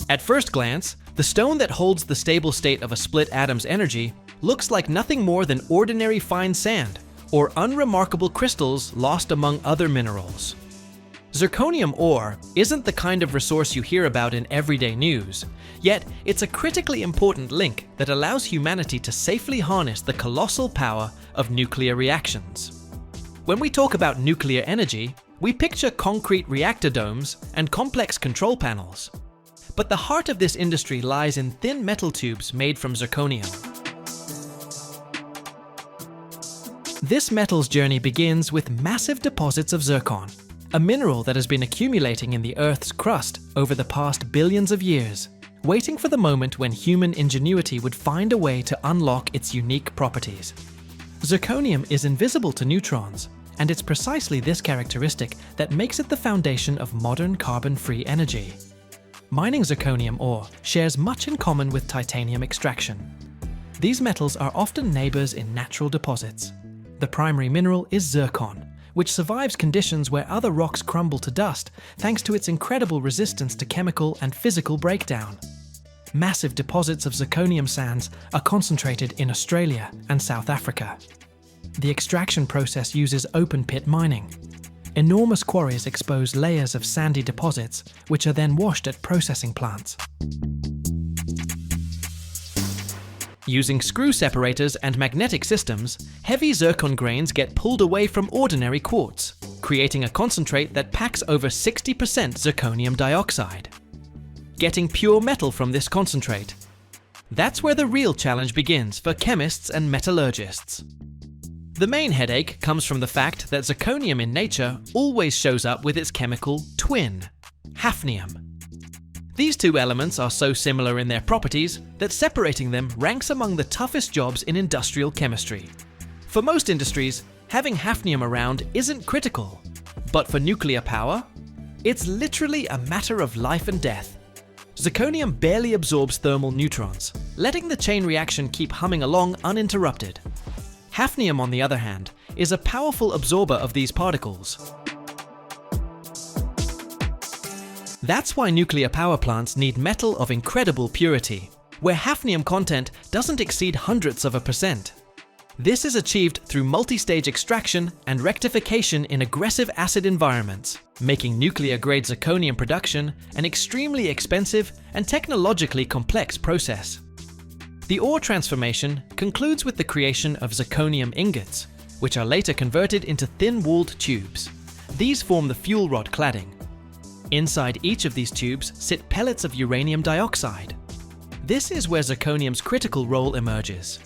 At first glance, the stone that holds the stable state of a split atom's energy looks like nothing more than ordinary fine sand or unremarkable crystals lost among other minerals. Zirconium ore isn't the kind of resource you hear about in everyday news, yet it's a critically important link that allows humanity to safely harness the colossal power of nuclear reactions. When we talk about nuclear energy, we picture concrete reactor domes and complex control panels. But the heart of this industry lies in thin metal tubes made from zirconium. This metal's journey begins with massive deposits of zircon, a mineral that has been accumulating in the Earth's crust over the past billions of years, waiting for the moment when human ingenuity would find a way to unlock its unique properties. Zirconium is invisible to neutrons, and it's precisely this characteristic that makes it the foundation of modern carbon-free energy. Mining zirconium ore shares much in common with titanium extraction. These metals are often neighbors in natural deposits. The primary mineral is zircon, which survives conditions where other rocks crumble to dust thanks to its incredible resistance to chemical and physical breakdown. Massive deposits of zirconium sands are concentrated in Australia and South Africa. The extraction process uses open-pit mining. Enormous quarries expose layers of sandy deposits, which are then washed at processing plants. Using screw separators and magnetic systems, heavy zircon grains get pulled away from ordinary quartz, creating a concentrate that packs over 60% zirconium dioxide. Getting pure metal from this concentrate. That's where the real challenge begins for chemists and metallurgists. The main headache comes from the fact that zirconium in nature always shows up with its chemical twin, hafnium. These two elements are so similar in their properties that separating them ranks among the toughest jobs in industrial chemistry. For most industries, having hafnium around isn't critical, but for nuclear power, it's literally a matter of life and death. Zirconium barely absorbs thermal neutrons, letting the chain reaction keep humming along uninterrupted. Hafnium, on the other hand, is a powerful absorber of these particles. That's why nuclear power plants need metal of incredible purity, where hafnium content doesn't exceed hundredths of a percent. This is achieved through multi-stage extraction and rectification in aggressive acid environments, making nuclear-grade zirconium production an extremely expensive and technologically complex process. The ore transformation concludes with the creation of zirconium ingots, which are later converted into thin-walled tubes. These form the fuel rod cladding. Inside each of these tubes sit pellets of uranium dioxide. This is where zirconium's critical role emerges.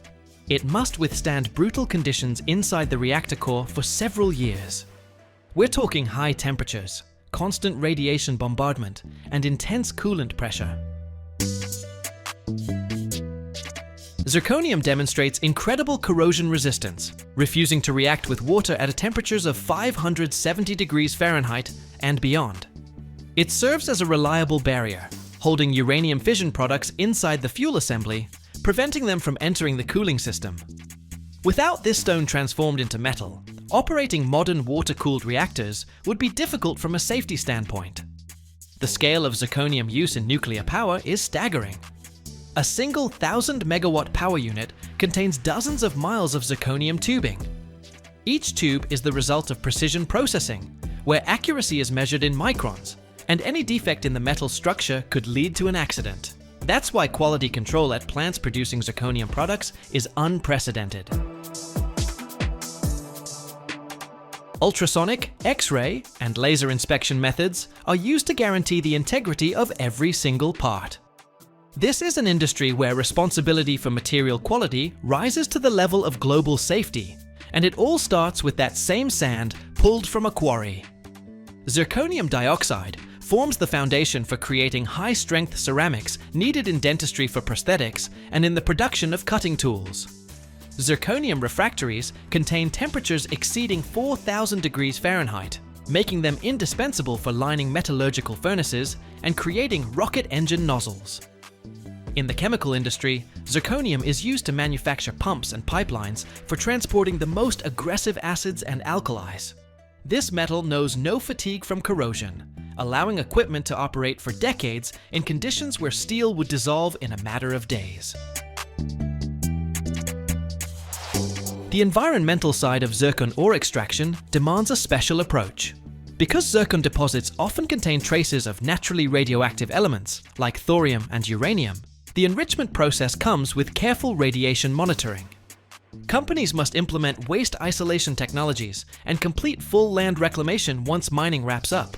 It must withstand brutal conditions inside the reactor core for several years. We're talking high temperatures, constant radiation bombardment, and intense coolant pressure. Zirconium demonstrates incredible corrosion resistance, refusing to react with water at temperatures of 570 degrees Fahrenheit and beyond. It serves as a reliable barrier, holding uranium fission products inside the fuel assembly, preventing them from entering the cooling system. Without this stone transformed into metal, operating modern water-cooled reactors would be difficult from a safety standpoint. The scale of zirconium use in nuclear power is staggering. A single 1,000-megawatt power unit contains dozens of miles of zirconium tubing. Each tube is the result of precision processing, where accuracy is measured in microns, and any defect in the metal structure could lead to an accident. That's why quality control at plants producing zirconium products is unprecedented. Ultrasonic, X-ray, and laser inspection methods are used to guarantee the integrity of every single part. This is an industry where responsibility for material quality rises to the level of global safety, and it all starts with that same sand pulled from a quarry. Zirconium dioxide forms the foundation for creating high-strength ceramics needed in dentistry for prosthetics and in the production of cutting tools. Zirconium refractories contain temperatures exceeding 4,000 degrees Fahrenheit, making them indispensable for lining metallurgical furnaces and creating rocket engine nozzles. In the chemical industry, zirconium is used to manufacture pumps and pipelines for transporting the most aggressive acids and alkalis. This metal knows no fatigue from corrosion, allowing equipment to operate for decades in conditions where steel would dissolve in a matter of days. The environmental side of zircon ore extraction demands a special approach. Because zircon deposits often contain traces of naturally radioactive elements, like thorium and uranium, the enrichment process comes with careful radiation monitoring. Companies must implement waste isolation technologies and complete full land reclamation once mining wraps up.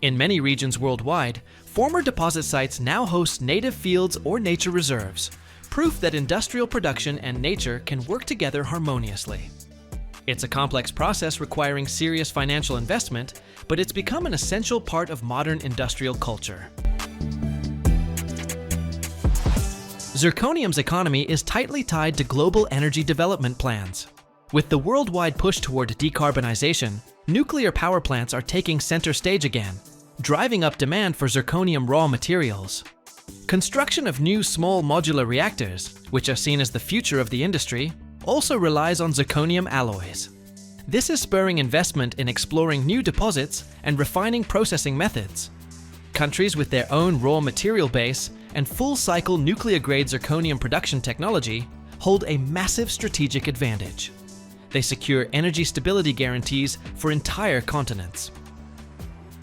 In many regions worldwide, former deposit sites now host native fields or nature reserves, proof that industrial production and nature can work together harmoniously. It's a complex process requiring serious financial investment, but it's become an essential part of modern industrial culture. Zirconium's economy is tightly tied to global energy development plans. With the worldwide push toward decarbonization, nuclear power plants are taking center stage again, driving up demand for zirconium raw materials. Construction of new small modular reactors, which are seen as the future of the industry, also relies on zirconium alloys. This is spurring investment in exploring new deposits and refining processing methods. Countries with their own raw material base and full-cycle nuclear-grade zirconium production technology hold a massive strategic advantage. They secure energy stability guarantees for entire continents.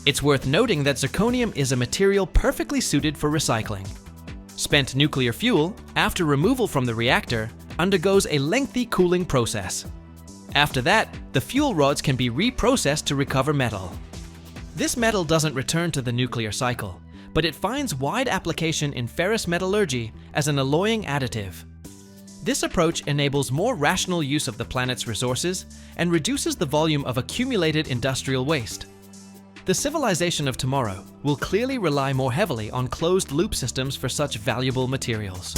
It's worth noting that zirconium is a material perfectly suited for recycling. Spent nuclear fuel, after removal from the reactor, undergoes a lengthy cooling process. After that, the fuel rods can be reprocessed to recover metal. This metal doesn't return to the nuclear cycle, but it finds wide application in ferrous metallurgy as an alloying additive. This approach enables more rational use of the planet's resources and reduces the volume of accumulated industrial waste. The civilization of tomorrow will clearly rely more heavily on closed-loop systems for such valuable materials.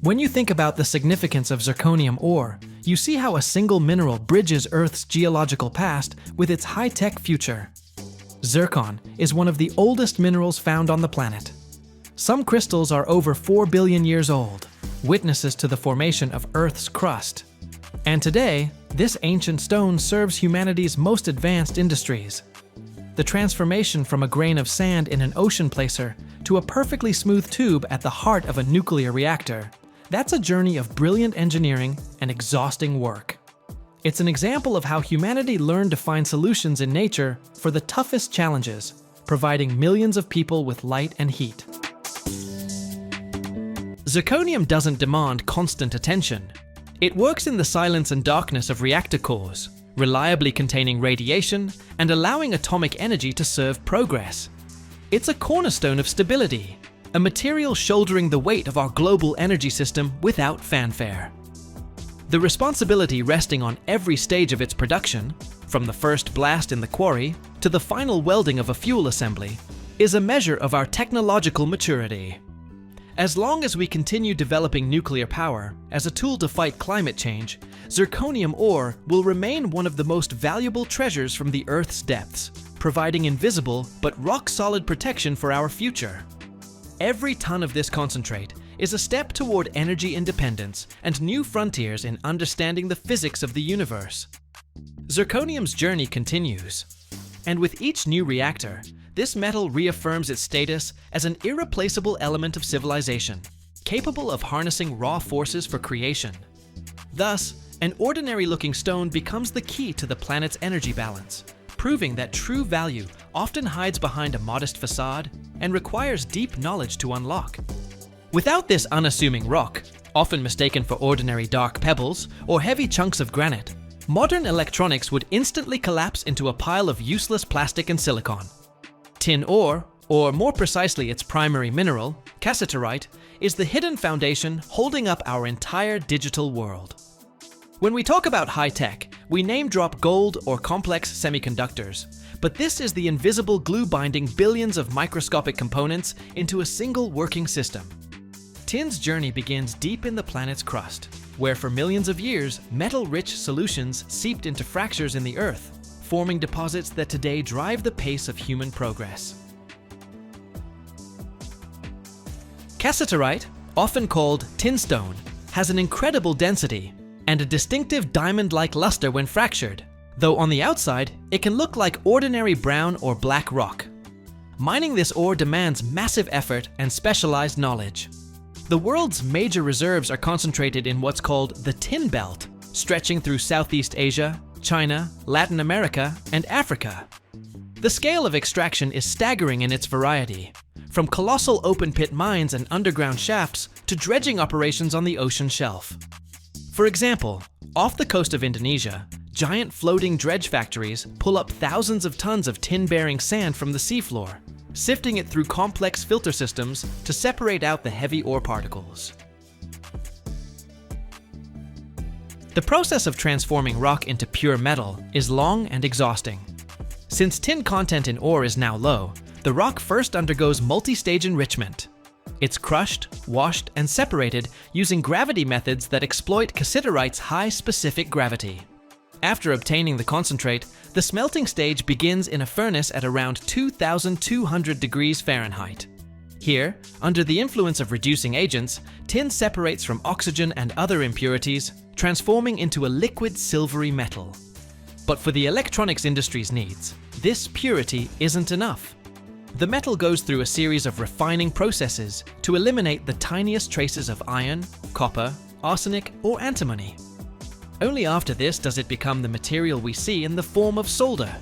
When you think about the significance of zirconium ore, you see how a single mineral bridges Earth's geological past with its high-tech future. Zircon is one of the oldest minerals found on the planet. Some crystals are over 4 billion years old, witnesses to the formation of Earth's crust. And today, this ancient stone serves humanity's most advanced industries. The transformation from a grain of sand in an ocean placer to a perfectly smooth tube at the heart of a nuclear reactor, that's a journey of brilliant engineering and exhausting work. It's an example of how humanity learned to find solutions in nature for the toughest challenges, providing millions of people with light and heat. Zirconium doesn't demand constant attention. It works in the silence and darkness of reactor cores, reliably containing radiation and allowing atomic energy to serve progress. It's a cornerstone of stability, a material shouldering the weight of our global energy system without fanfare. The responsibility resting on every stage of its production, from the first blast in the quarry to the final welding of a fuel assembly, is a measure of our technological maturity. As long as we continue developing nuclear power as a tool to fight climate change, zirconium ore will remain one of the most valuable treasures from the Earth's depths, providing invisible but rock-solid protection for our future. Every ton of this concentrate is a step toward energy independence and new frontiers in understanding the physics of the universe. Zirconium's journey continues, and with each new reactor, this metal reaffirms its status as an irreplaceable element of civilization, capable of harnessing raw forces for creation. Thus, an ordinary-looking stone becomes the key to the planet's energy balance, proving that true value often hides behind a modest facade and requires deep knowledge to unlock. Without this unassuming rock, often mistaken for ordinary dark pebbles or heavy chunks of granite, modern electronics would instantly collapse into a pile of useless plastic and silicon. Tin ore, or more precisely its primary mineral, cassiterite, is the hidden foundation holding up our entire digital world. When we talk about high-tech, we name-drop gold or complex semiconductors, but this is the invisible glue binding billions of microscopic components into a single working system. Tin's journey begins deep in the planet's crust, where for millions of years, metal-rich solutions seeped into fractures in the Earth, forming deposits that today drive the pace of human progress. Cassiterite, often called tinstone, has an incredible density and a distinctive diamond-like luster when fractured, though on the outside, it can look like ordinary brown or black rock. Mining this ore demands massive effort and specialized knowledge. The world's major reserves are concentrated in what's called the Tin Belt, stretching through Southeast Asia, China, Latin America, and Africa. The scale of extraction is staggering in its variety, from colossal open-pit mines and underground shafts to dredging operations on the ocean shelf. For example, off the coast of Indonesia, giant floating dredge factories pull up thousands of tons of tin-bearing sand from the seafloor, sifting it through complex filter systems to separate out the heavy ore particles. The process of transforming rock into pure metal is long and exhausting. Since tin content in ore is now low, the rock first undergoes multi-stage enrichment. It's crushed, washed, and separated using gravity methods that exploit cassiterite's high specific gravity. After obtaining the concentrate, the smelting stage begins in a furnace at around 2,200 degrees Fahrenheit. Here, under the influence of reducing agents, tin separates from oxygen and other impurities, transforming into a liquid silvery metal. But for the electronics industry's needs, this purity isn't enough. The metal goes through a series of refining processes to eliminate the tiniest traces of iron, copper, arsenic, or antimony. Only after this does it become the material we see in the form of solder.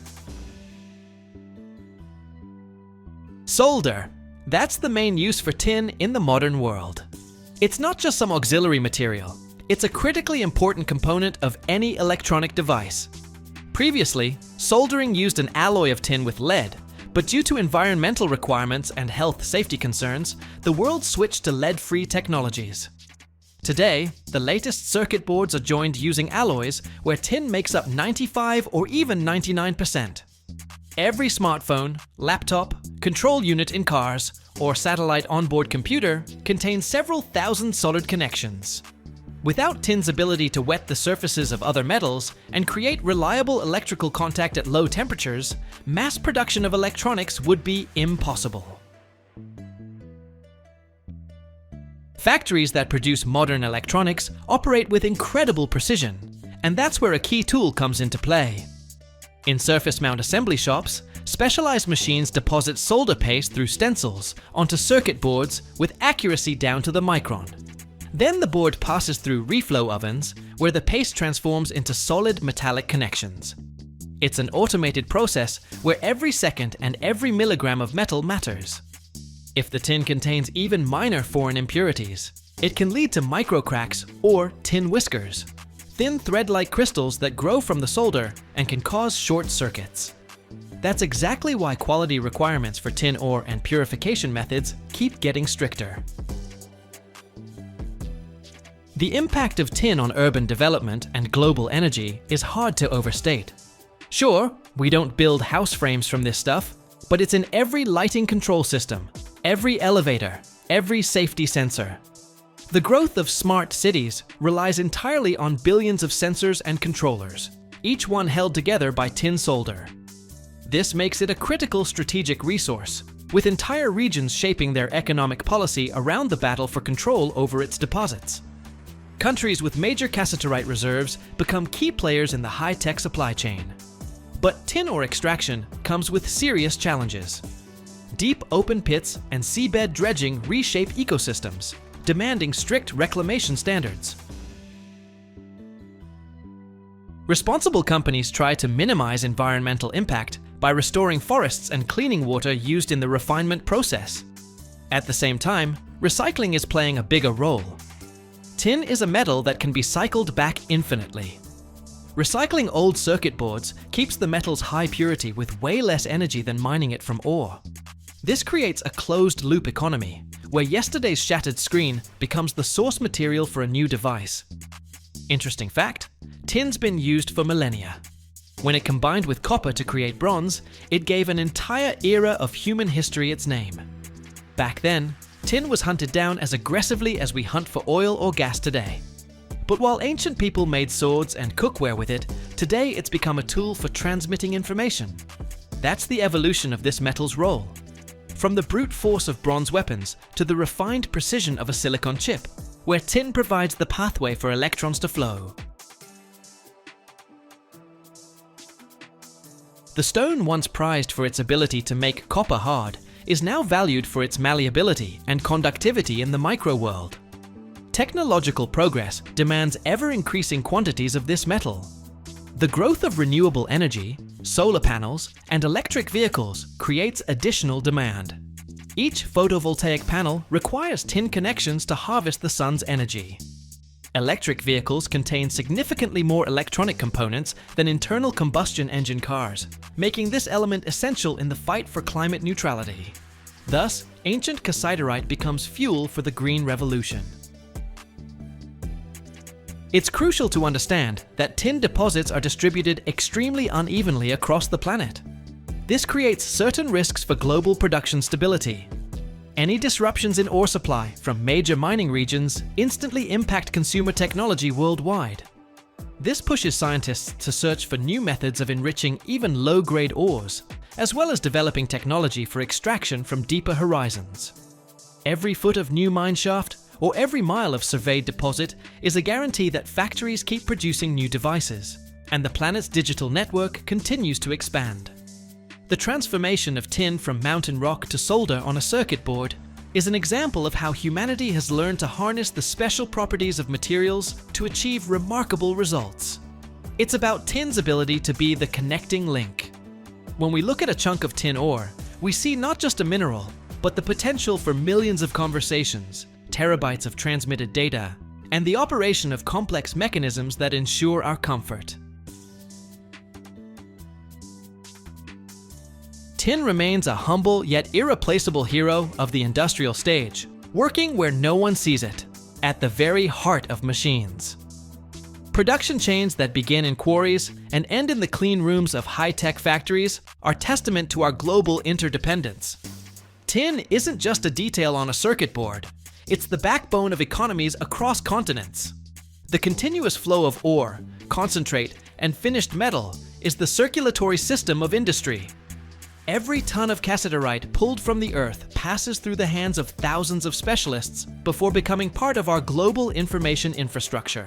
Solder. That's the main use for tin in the modern world. It's not just some auxiliary material. It's a critically important component of any electronic device. Previously, soldering used an alloy of tin with lead, but due to environmental requirements and health safety concerns, the world switched to lead-free technologies. Today, the latest circuit boards are joined using alloys where tin makes up 95 or even 99%. Every smartphone, laptop, control unit in cars, or satellite onboard computer contains several thousand soldered connections. Without tin's ability to wet the surfaces of other metals and create reliable electrical contact at low temperatures, mass production of electronics would be impossible. Factories that produce modern electronics operate with incredible precision, and that's where a key tool comes into play. In surface mount assembly shops, specialized machines deposit solder paste through stencils onto circuit boards with accuracy down to the micron. Then the board passes through reflow ovens, where the paste transforms into solid metallic connections. It's an automated process where every second and every milligram of metal matters. If the tin contains even minor foreign impurities, it can lead to microcracks or tin whiskers, thin thread-like crystals that grow from the solder and can cause short circuits. That's exactly why quality requirements for tin ore and purification methods keep getting stricter. The impact of tin on urban development and global energy is hard to overstate. Sure, we don't build house frames from this stuff, but it's in every lighting control system, every elevator, every safety sensor. The growth of smart cities relies entirely on billions of sensors and controllers, each one held together by tin solder. This makes it a critical strategic resource, with entire regions shaping their economic policy around the battle for control over its deposits. Countries with major cassiterite reserves become key players in the high-tech supply chain. But tin ore extraction comes with serious challenges. Deep open pits and seabed dredging reshape ecosystems, demanding strict reclamation standards. Responsible companies try to minimize environmental impact by restoring forests and cleaning water used in the refinement process. At the same time, recycling is playing a bigger role. Tin is a metal that can be cycled back infinitely. Recycling old circuit boards keeps the metal's high purity with way less energy than mining it from ore. This creates a closed-loop economy, where yesterday's shattered screen becomes the source material for a new device. Interesting fact, tin's been used for millennia. When it combined with copper to create bronze, it gave an entire era of human history its name. Back then, tin was hunted down as aggressively as we hunt for oil or gas today. But while ancient people made swords and cookware with it, today it's become a tool for transmitting information. That's the evolution of this metal's role. From the brute force of bronze weapons to the refined precision of a silicon chip, where tin provides the pathway for electrons to flow. The stone, once prized for its ability to make copper hard, is now valued for its malleability and conductivity in the microworld. Technological progress demands ever-increasing quantities of this metal. The growth of renewable energy, solar panels, and electric vehicles creates additional demand. Each photovoltaic panel requires tin connections to harvest the sun's energy. Electric vehicles contain significantly more electronic components than internal combustion engine cars, making this element essential in the fight for climate neutrality. Thus, ancient cassiterite becomes fuel for the green revolution. It's crucial to understand that tin deposits are distributed extremely unevenly across the planet. This creates certain risks for global production stability. Any disruptions in ore supply from major mining regions instantly impact consumer technology worldwide. This pushes scientists to search for new methods of enriching even low-grade ores, as well as developing technology for extraction from deeper horizons. Every foot of new mine shaft or every mile of surveyed deposit is a guarantee that factories keep producing new devices, and the planet's digital network continues to expand. The transformation of tin from mountain rock to solder on a circuit board is an example of how humanity has learned to harness the special properties of materials to achieve remarkable results. It's about tin's ability to be the connecting link. When we look at a chunk of tin ore, we see not just a mineral, but the potential for millions of conversations, terabytes of transmitted data, and the operation of complex mechanisms that ensure our comfort. Tin remains a humble yet irreplaceable hero of the industrial stage, working where no one sees it, at the very heart of machines. Production chains that begin in quarries and end in the clean rooms of high-tech factories are testament to our global interdependence. Tin isn't just a detail on a circuit board, it's the backbone of economies across continents. The continuous flow of ore, concentrate, and finished metal is the circulatory system of industry. Every ton of cassiterite pulled from the earth passes through the hands of thousands of specialists before becoming part of our global information infrastructure.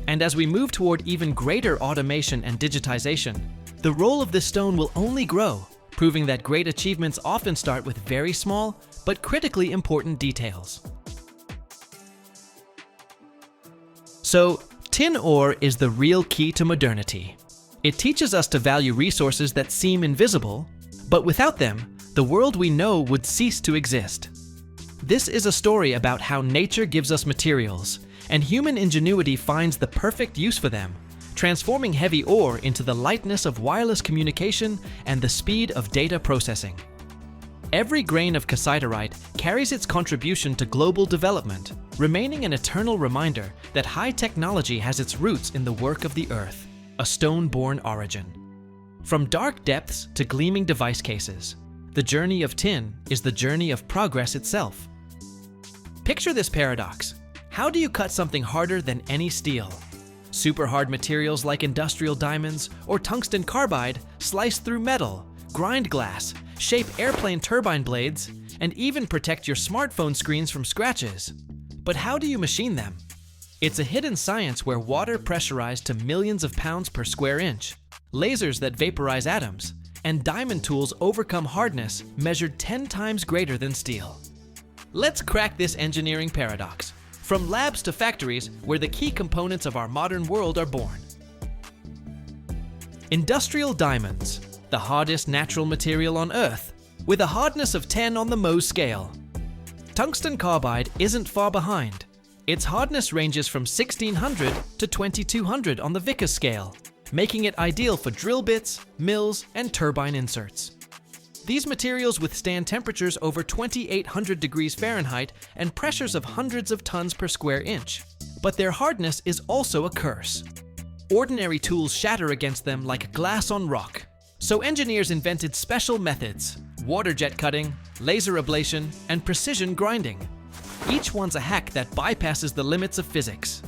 And as we move toward even greater automation and digitization, the role of this stone will only grow, proving that great achievements often start with very small but critically important details. So, tin ore is the real key to modernity. It teaches us to value resources that seem invisible, but without them, the world we know would cease to exist. This is a story about how nature gives us materials, and human ingenuity finds the perfect use for them, transforming heavy ore into the lightness of wireless communication and the speed of data processing. Every grain of cassiterite carries its contribution to global development, remaining an eternal reminder that high technology has its roots in the work of the earth, a stone-born origin. From dark depths to gleaming device cases, the journey of tin is the journey of progress itself. Picture this paradox. How do you cut something harder than any steel? Super hard materials like industrial diamonds or tungsten carbide slice through metal, grind glass, shape airplane turbine blades, and even protect your smartphone screens from scratches. But how do you machine them? It's a hidden science where water pressurized to millions of pounds per square inch, lasers that vaporize atoms, and diamond tools overcome hardness measured 10 times greater than steel. Let's crack this engineering paradox, from labs to factories where the key components of our modern world are born. Industrial diamonds, the hardest natural material on Earth, with a hardness of 10 on the Mohs scale. Tungsten carbide isn't far behind. Its hardness ranges from 1600 to 2200 on the Vickers scale, making it ideal for drill bits, mills, and turbine inserts. These materials withstand temperatures over 2800 degrees Fahrenheit and pressures of hundreds of tons per square inch. But their hardness is also a curse. Ordinary tools shatter against them like glass on rock. So engineers invented special methods: water jet cutting, laser ablation, and precision grinding. Each one's a hack that bypasses the limits of physics.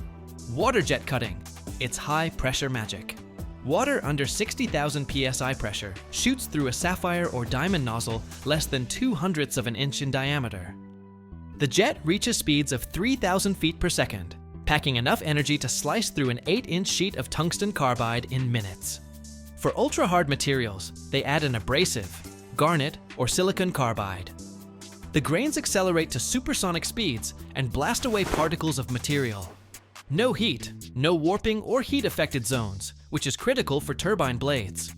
Water jet cutting, it's high pressure magic. Water under 60,000 psi pressure shoots through a sapphire or diamond nozzle less than 0.02 of an inch in diameter. The jet reaches speeds of 3,000 feet per second, packing enough energy to slice through an 8-inch sheet of tungsten carbide in minutes. For ultra-hard materials, they add an abrasive, garnet, or silicon carbide. The grains accelerate to supersonic speeds and blast away particles of material. No heat, no warping or heat-affected zones, which is critical for turbine blades.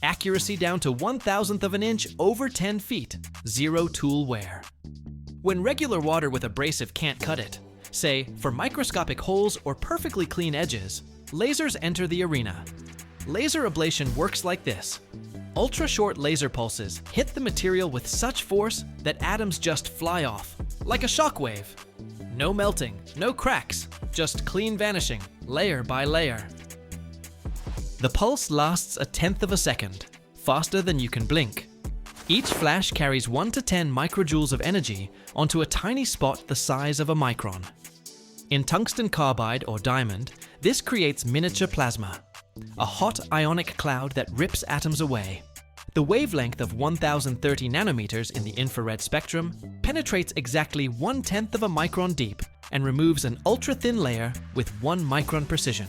Accuracy down to 1,000th of an inch over 10 feet, zero tool wear. When regular water with abrasive can't cut it, say for microscopic holes or perfectly clean edges, lasers enter the arena. Laser ablation works like this. Ultra-short laser pulses hit the material with such force that atoms just fly off, like a shockwave. No melting, no cracks, just clean vanishing, layer by layer. The pulse lasts 1/10 of a second, faster than you can blink. Each flash carries 1 to 10 microjoules of energy onto a tiny spot the size of a micron. In tungsten carbide or diamond, this creates miniature plasma, a hot ionic cloud that rips atoms away. The wavelength of 1030 nanometers in the infrared spectrum penetrates exactly 1/10 of a micron deep and removes an ultra-thin layer with 1 micron precision.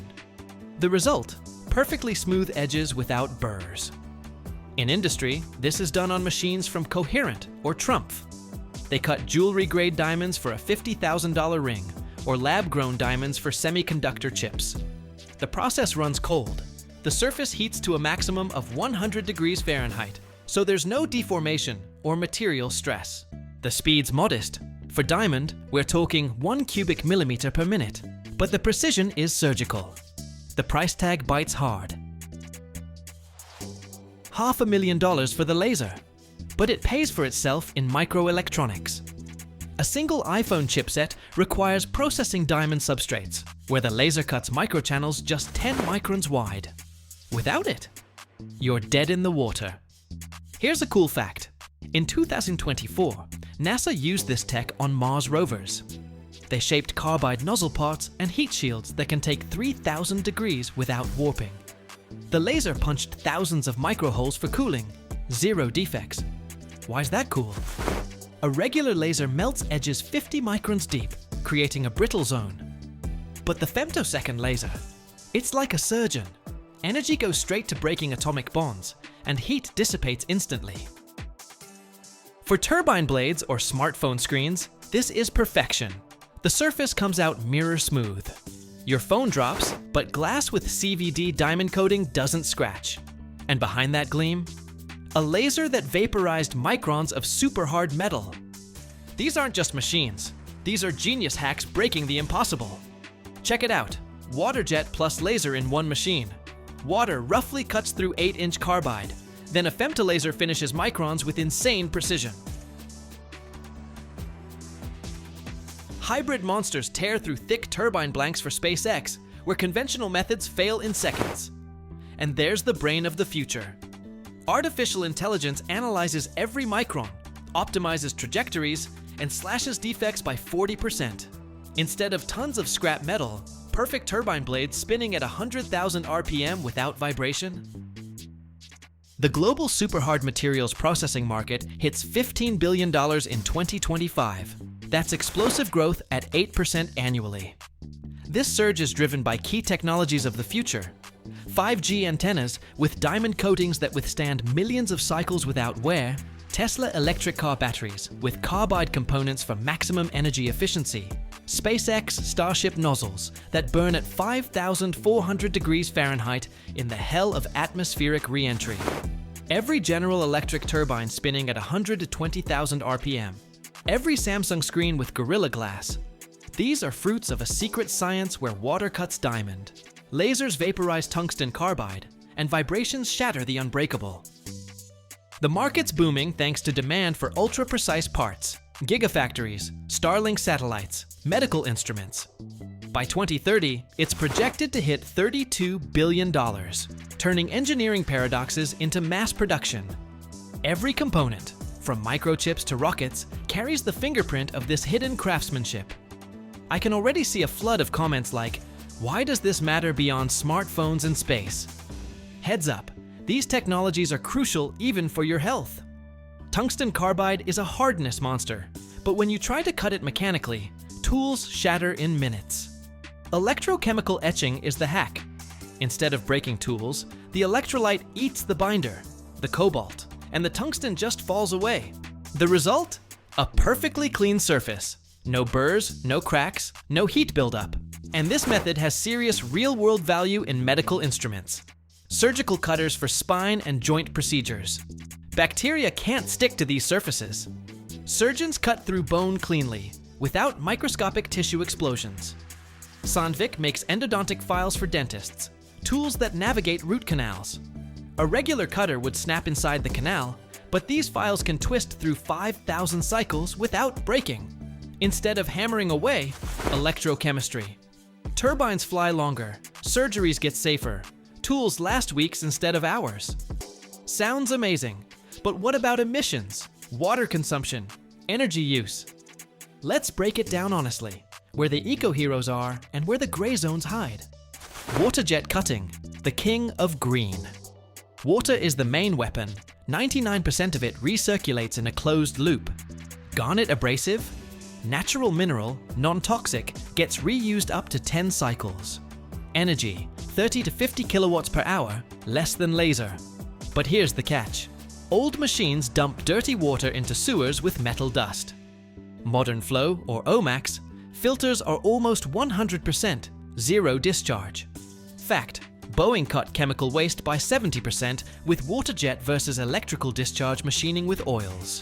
The result? Perfectly smooth edges without burrs. In industry, this is done on machines from Coherent or Trumpf. They cut jewelry-grade diamonds for a $50,000 ring, or lab-grown diamonds for semiconductor chips. The process runs cold. The surface heats to a maximum of 100 degrees Fahrenheit, so there's no deformation or material stress. The speed's modest. For diamond, we're talking 1 cubic millimeter per minute, but the precision is surgical. The price tag bites hard. $500,000 for the laser, but it pays for itself in microelectronics. A single iPhone chipset requires processing diamond substrates, where the laser cuts microchannels just 10 microns wide. Without it, you're dead in the water. Here's a cool fact. In 2024, NASA used this tech on Mars rovers. They shaped carbide nozzle parts and heat shields that can take 3,000 degrees without warping. The laser punched thousands of microholes for cooling, 0 defects. Why's that cool? A regular laser melts edges 50 microns deep, creating a brittle zone. But the femtosecond laser, it's like a surgeon. Energy goes straight to breaking atomic bonds, and heat dissipates instantly. For turbine blades or smartphone screens, this is perfection. The surface comes out mirror smooth. Your phone drops, but glass with CVD diamond coating doesn't scratch. And behind that gleam, a laser that vaporized microns of super hard metal. These aren't just machines. These are genius hacks breaking the impossible. Check it out. Water jet plus laser in one machine. Water roughly cuts through 8-inch carbide. Then a femtolaser finishes microns with insane precision. Hybrid monsters tear through thick turbine blanks for SpaceX, where conventional methods fail in seconds. And there's the brain of the future. Artificial intelligence analyzes every micron, optimizes trajectories, and slashes defects by 40%. Instead of tons of scrap metal, perfect turbine blades spinning at 100,000 RPM without vibration. The global superhard materials processing market hits $15 billion in 2025. That's explosive growth at 8% annually. This surge is driven by key technologies of the future. 5G antennas with diamond coatings that withstand millions of cycles without wear, Tesla electric car batteries with carbide components for maximum energy efficiency, SpaceX Starship nozzles that burn at 5,400 degrees Fahrenheit in the hell of atmospheric re-entry. Every General Electric turbine spinning at 100 to 20,000 RPM. Every Samsung screen with Gorilla Glass. These are fruits of a secret science where water cuts diamond. Lasers vaporize tungsten carbide, and vibrations shatter the unbreakable. The market's booming thanks to demand for ultra-precise parts, gigafactories, Starlink satellites, medical instruments. By 2030, it's projected to hit $32 billion, turning engineering paradoxes into mass production. Every component, from microchips to rockets, carries the fingerprint of this hidden craftsmanship. I can already see a flood of comments like, "Why does this matter beyond smartphones and space?" Heads up, these technologies are crucial even for your health. Tungsten carbide is a hardness monster, But when you try to cut it mechanically, tools shatter in minutes. Electrochemical etching is the hack. Instead of breaking tools, the electrolyte eats the binder, the cobalt, and the tungsten just falls away. The result? A perfectly clean surface. No burrs, no cracks, no heat buildup. And this method has serious real-world value in medical instruments. Surgical cutters for spine and joint procedures. Bacteria can't stick to these surfaces. Surgeons cut through bone cleanly, without microscopic tissue explosions. Sandvik makes endodontic files for dentists, tools that navigate root canals. A regular cutter would snap inside the canal, but these files can twist through 5,000 cycles without breaking. Instead of hammering away, electrochemistry. Turbines fly longer, surgeries get safer, tools last weeks instead of hours. Sounds amazing, but what about emissions, water consumption, energy use? Let's break it down honestly, where the eco-heroes are and where the gray zones hide. Water jet cutting, the king of green. Water is the main weapon. 99% of it recirculates in a closed loop. Garnet abrasive, natural mineral, non-toxic, gets reused up to 10 cycles. Energy, 30 to 50 kilowatts per hour, less than laser. But here's the catch. Old machines dump dirty water into sewers with metal dust. Modern flow, or OMAX, filters are almost 100% zero discharge. Fact, Boeing cut chemical waste by 70% with water jet versus electrical discharge machining with oils.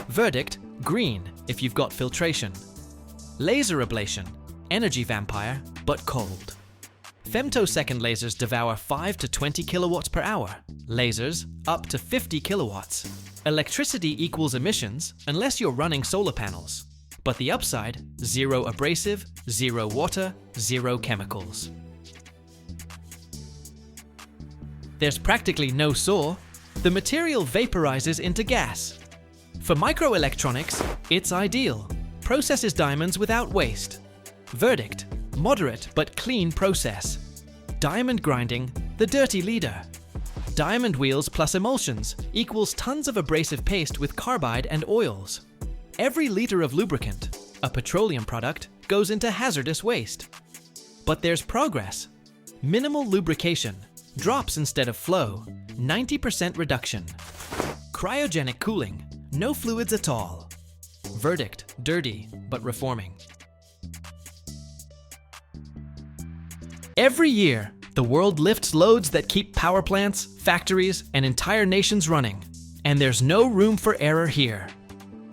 Verdict, green if you've got filtration. Laser ablation, energy vampire, but cold. Femtosecond lasers devour 5 to 20 kilowatts per hour. Lasers, up to 50 kilowatts. Electricity equals emissions unless you're running solar panels. But the upside, zero abrasive, zero water, zero chemicals. There's practically no SAW. The material vaporizes into gas. For microelectronics, it's ideal. Processes diamonds without waste. Verdict, moderate but clean process. Diamond grinding, the dirty leader. Diamond wheels plus emulsions equals tons of abrasive paste with carbide and oils. Every liter of lubricant, a petroleum product, goes into hazardous waste. But there's progress. Minimal lubrication, drops instead of flow, 90% reduction. Cryogenic cooling, no fluids at all. Verdict, dirty, but reforming. Every year, the world lifts loads that keep power plants, factories, and entire nations running. And there's no room for error here.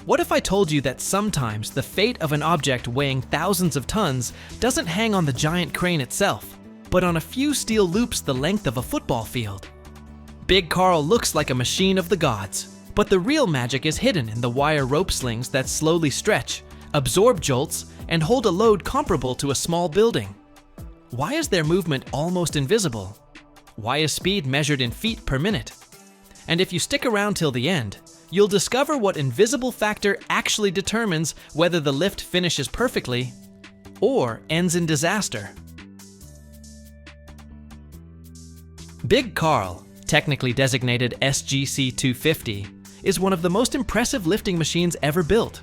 What if I told you that sometimes the fate of an object weighing thousands of tons doesn't hang on the giant crane itself, but on a few steel loops the length of a football field? Big Carl looks like a machine of the gods, but the real magic is hidden in the wire rope slings that slowly stretch, absorb jolts, and hold a load comparable to a small building. Why is their movement almost invisible? Why is speed measured in feet per minute? And if you stick around till the end, you'll discover what invisible factor actually determines whether the lift finishes perfectly or ends in disaster. Big Carl, technically designated SGC-250, is one of the most impressive lifting machines ever built.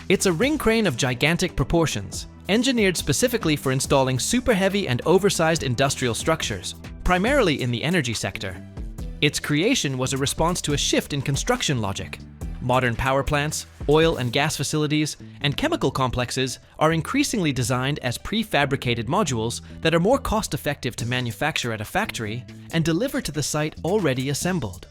It's a ring crane of gigantic proportions, engineered specifically for installing super heavy and oversized industrial structures, primarily in the energy sector. Its creation was a response to a shift in construction logic. Modern power plants, oil and gas facilities, and chemical complexes are increasingly designed as prefabricated modules that are more cost-effective to manufacture at a factory and deliver to the site already assembled.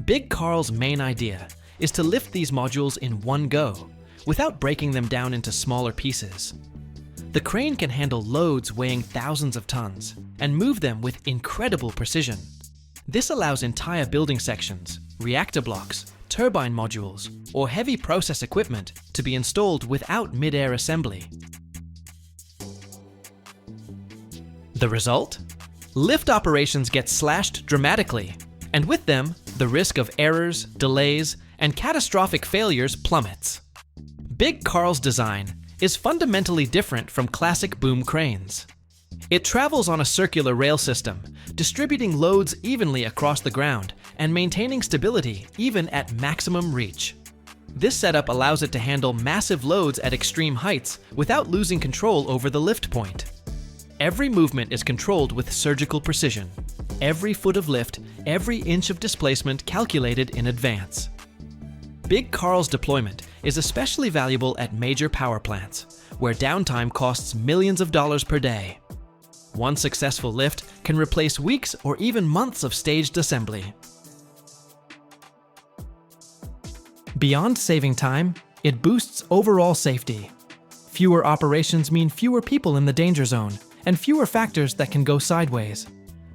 Big Carl's main idea is to lift these modules in one go, without breaking them down into smaller pieces. The crane can handle loads weighing thousands of tons and move them with incredible precision. This allows entire building sections, reactor blocks, turbine modules, or heavy process equipment to be installed without mid-air assembly. The result? Lift operations get slashed dramatically, and with them, the risk of errors, delays, and catastrophic failures plummets. Big Carl's design is fundamentally different from classic boom cranes. It travels on a circular rail system, distributing loads evenly across the ground and maintaining stability even at maximum reach. This setup allows it to handle massive loads at extreme heights without losing control over the lift point. Every movement is controlled with surgical precision. Every foot of lift, every inch of displacement calculated in advance. Big Carl's deployment is especially valuable at major power plants, where downtime costs millions of dollars per day. One successful lift can replace weeks or even months of staged assembly. Beyond saving time, it boosts overall safety. Fewer operations mean fewer people in the danger zone, and fewer factors that can go sideways.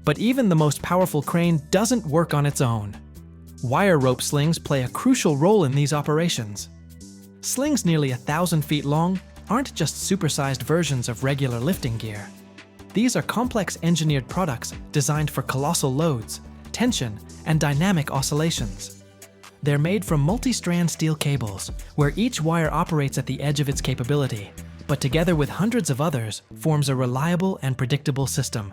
But even the most powerful crane doesn't work on its own. Wire rope slings play a crucial role in these operations. Slings nearly 1,000 feet long aren't just supersized versions of regular lifting gear. These are complex engineered products designed for colossal loads, tension, and dynamic oscillations. They're made from multi-strand steel cables, where each wire operates at the edge of its capability, but together with hundreds of others, forms a reliable and predictable system.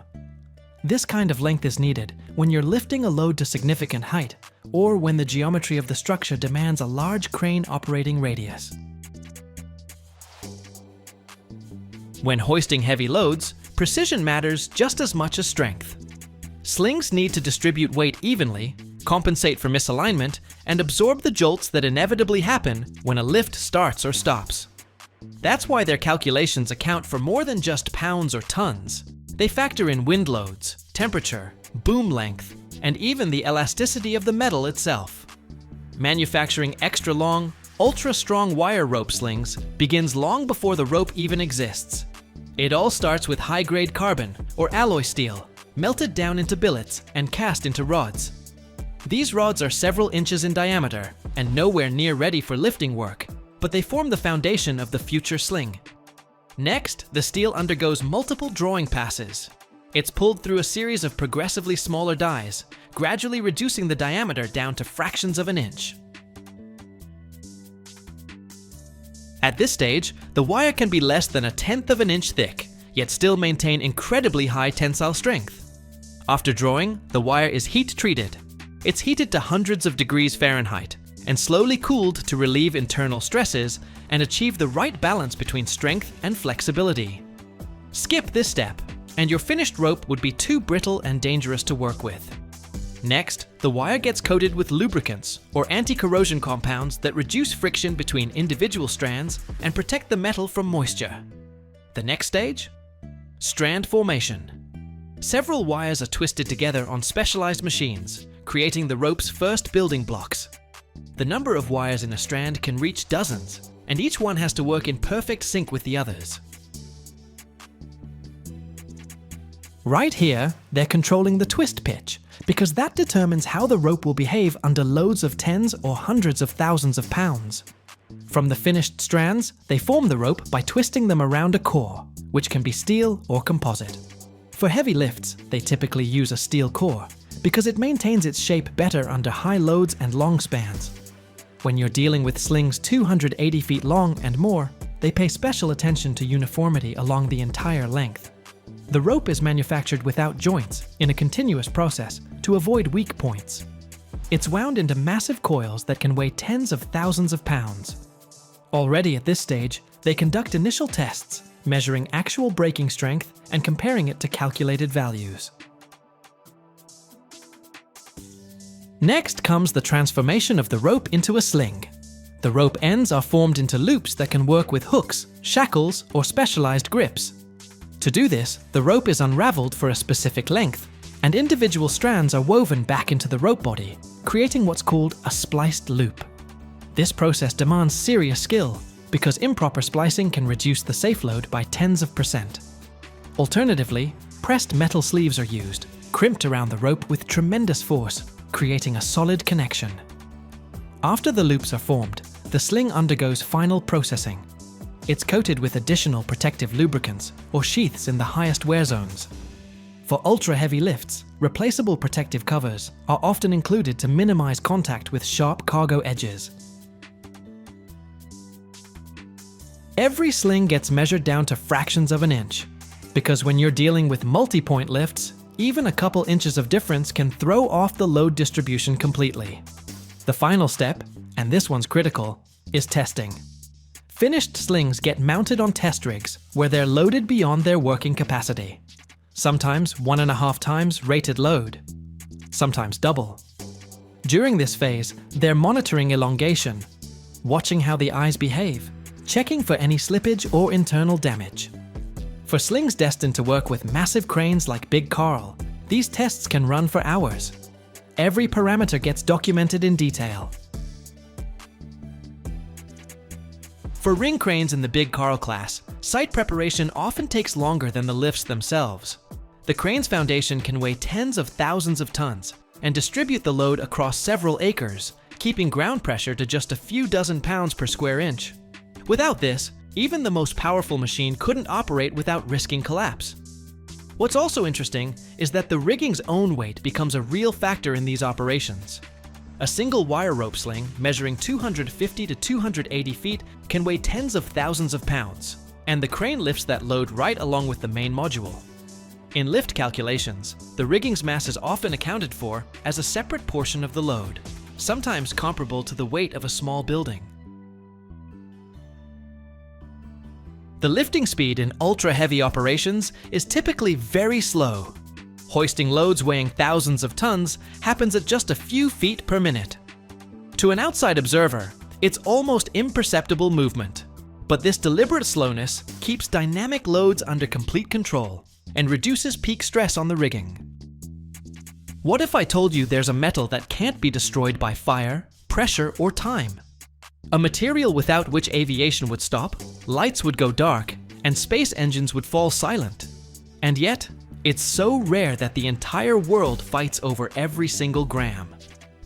This kind of length is needed when you're lifting a load to significant height, or when the geometry of the structure demands a large crane operating radius. When hoisting heavy loads, precision matters just as much as strength. Slings need to distribute weight evenly, compensate for misalignment, and absorb the jolts that inevitably happen when a lift starts or stops. That's why their calculations account for more than just pounds or tons. They factor in wind loads, temperature, boom length, and even the elasticity of the metal itself. Manufacturing extra-long, ultra-strong wire rope slings begins long before the rope even exists. It all starts with high-grade carbon, or alloy steel, melted down into billets and cast into rods. These rods are several inches in diameter and nowhere near ready for lifting work, but they form the foundation of the future sling. Next, the steel undergoes multiple drawing passes. It's pulled through a series of progressively smaller dies, gradually reducing the diameter down to fractions of an inch. At this stage, the wire can be less than 1/10 of an inch thick, yet still maintain incredibly high tensile strength. After drawing, the wire is heat-treated. It's heated to hundreds of degrees Fahrenheit and slowly cooled to relieve internal stresses and achieve the right balance between strength and flexibility. Skip this step, and your finished rope would be too brittle and dangerous to work with. Next, the wire gets coated with lubricants or anti-corrosion compounds that reduce friction between individual strands and protect the metal from moisture. The next stage? Strand formation. Several wires are twisted together on specialized machines, creating the rope's first building blocks. The number of wires in a strand can reach dozens, and each one has to work in perfect sync with the others. Right here, they're controlling the twist pitch, because that determines how the rope will behave under loads of tens or hundreds of thousands of pounds. From the finished strands, they form the rope by twisting them around a core, which can be steel or composite. For heavy lifts, they typically use a steel core, because it maintains its shape better under high loads and long spans. When you're dealing with slings 280 feet long and more, they pay special attention to uniformity along the entire length. The rope is manufactured without joints, in a continuous process, to avoid weak points. It's wound into massive coils that can weigh tens of thousands of pounds. Already at this stage, they conduct initial tests, measuring actual braking strength and comparing it to calculated values. Next comes the transformation of the rope into a sling. The rope ends are formed into loops that can work with hooks, shackles, or specialized grips. To do this, the rope is unraveled for a specific length, and individual strands are woven back into the rope body, creating what's called a spliced loop. This process demands serious skill, because improper splicing can reduce the safe load by tens of %. Alternatively, pressed metal sleeves are used, crimped around the rope with tremendous force, creating a solid connection. After the loops are formed, the sling undergoes final processing. It's coated with additional protective lubricants or sheaths in the highest wear zones. For ultra-heavy lifts, replaceable protective covers are often included to minimize contact with sharp cargo edges. Every sling gets measured down to fractions of an inch, because when you're dealing with multi-point lifts, even a couple inches of difference can throw off the load distribution completely. The final step, and this one's critical, is testing. Finished slings get mounted on test rigs where they're loaded beyond their working capacity. Sometimes 1.5 times rated load, sometimes double. During this phase, they're monitoring elongation, watching how the eyes behave, checking for any slippage or internal damage. For slings destined to work with massive cranes like Big Carl, these tests can run for hours. Every parameter gets documented in detail. For ring cranes in the Big Carl class, site preparation often takes longer than the lifts themselves. The crane's foundation can weigh tens of thousands of tons and distribute the load across several acres, keeping ground pressure to just a few dozen pounds per square inch. Without this, even the most powerful machine couldn't operate without risking collapse. What's also interesting is that the rigging's own weight becomes a real factor in these operations. A single wire rope sling measuring 250 to 280 feet can weigh tens of thousands of pounds, and the crane lifts that load right along with the main module. In lift calculations, the rigging's mass is often accounted for as a separate portion of the load, sometimes comparable to the weight of a small building. The lifting speed in ultra-heavy operations is typically very slow. Hoisting loads weighing thousands of tons happens at just a few feet per minute. To an outside observer, it's almost imperceptible movement. But this deliberate slowness keeps dynamic loads under complete control and reduces peak stress on the rigging. What if I told you there's a metal that can't be destroyed by fire, pressure, or time? A material without which aviation would stop, lights would go dark, and space engines would fall silent. And yet, it's so rare that the entire world fights over every single gram.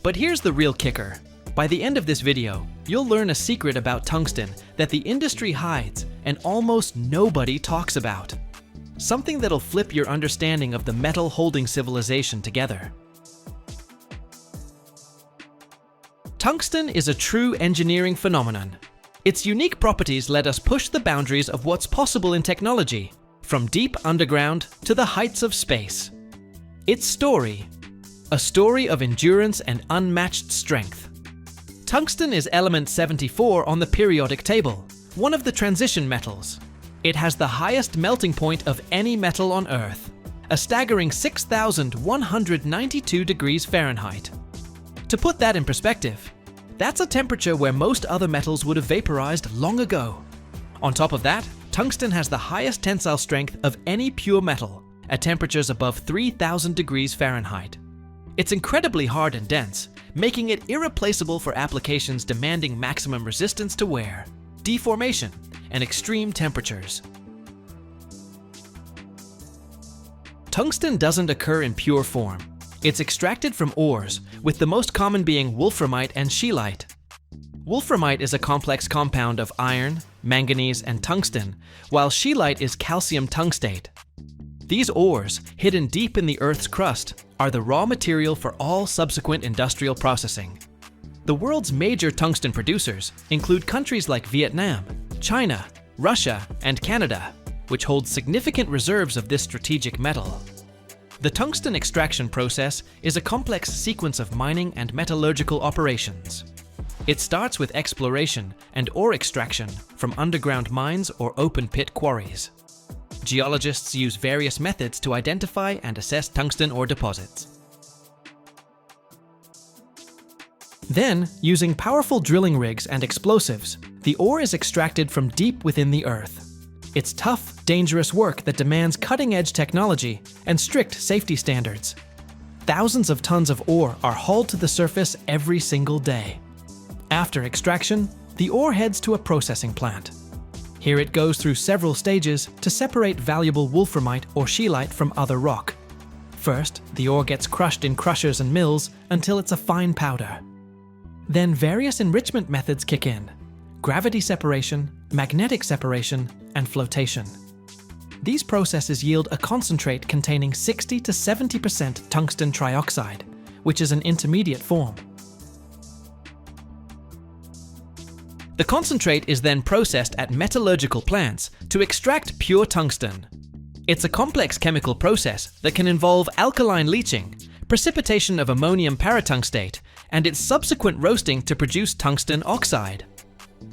But here's the real kicker. By the end of this video, you'll learn a secret about tungsten that the industry hides and almost nobody talks about. Something that'll flip your understanding of the metal holding civilization together. Tungsten is a true engineering phenomenon. Its unique properties let us push the boundaries of what's possible in technology, from deep underground to the heights of space. Its story, a story of endurance and unmatched strength. Tungsten is element 74 on the periodic table, one of the transition metals. It has the highest melting point of any metal on Earth, a staggering 6,192 degrees Fahrenheit. To put that in perspective, that's a temperature where most other metals would have vaporized long ago. On top of that, tungsten has the highest tensile strength of any pure metal, at temperatures above 3,000 degrees Fahrenheit. It's incredibly hard and dense, making it irreplaceable for applications demanding maximum resistance to wear, deformation, and extreme temperatures. Tungsten doesn't occur in pure form. It's extracted from ores, with the most common being wolframite and scheelite. Wolframite is a complex compound of iron, manganese, and tungsten, while scheelite is calcium tungstate. These ores, hidden deep in the Earth's crust, are the raw material for all subsequent industrial processing. The world's major tungsten producers include countries like Vietnam, China, Russia, and Canada, which hold significant reserves of this strategic metal. The tungsten extraction process is a complex sequence of mining and metallurgical operations. It starts with exploration and ore extraction from underground mines or open-pit quarries. Geologists use various methods to identify and assess tungsten ore deposits. Then, using powerful drilling rigs and explosives, the ore is extracted from deep within the Earth. It's tough, dangerous work that demands cutting-edge technology and strict safety standards. Thousands of tons of ore are hauled to the surface every single day. After extraction, the ore heads to a processing plant. Here it goes through several stages to separate valuable wolframite or scheelite from other rock. First, the ore gets crushed in crushers and mills until it's a fine powder. Then various enrichment methods kick in: gravity separation, magnetic separation, and flotation. These processes yield a concentrate containing 60 to 70% tungsten trioxide, which is an intermediate form. The concentrate is then processed at metallurgical plants to extract pure tungsten. It's a complex chemical process that can involve alkaline leaching, precipitation of ammonium paratungstate, and its subsequent roasting to produce tungsten oxide.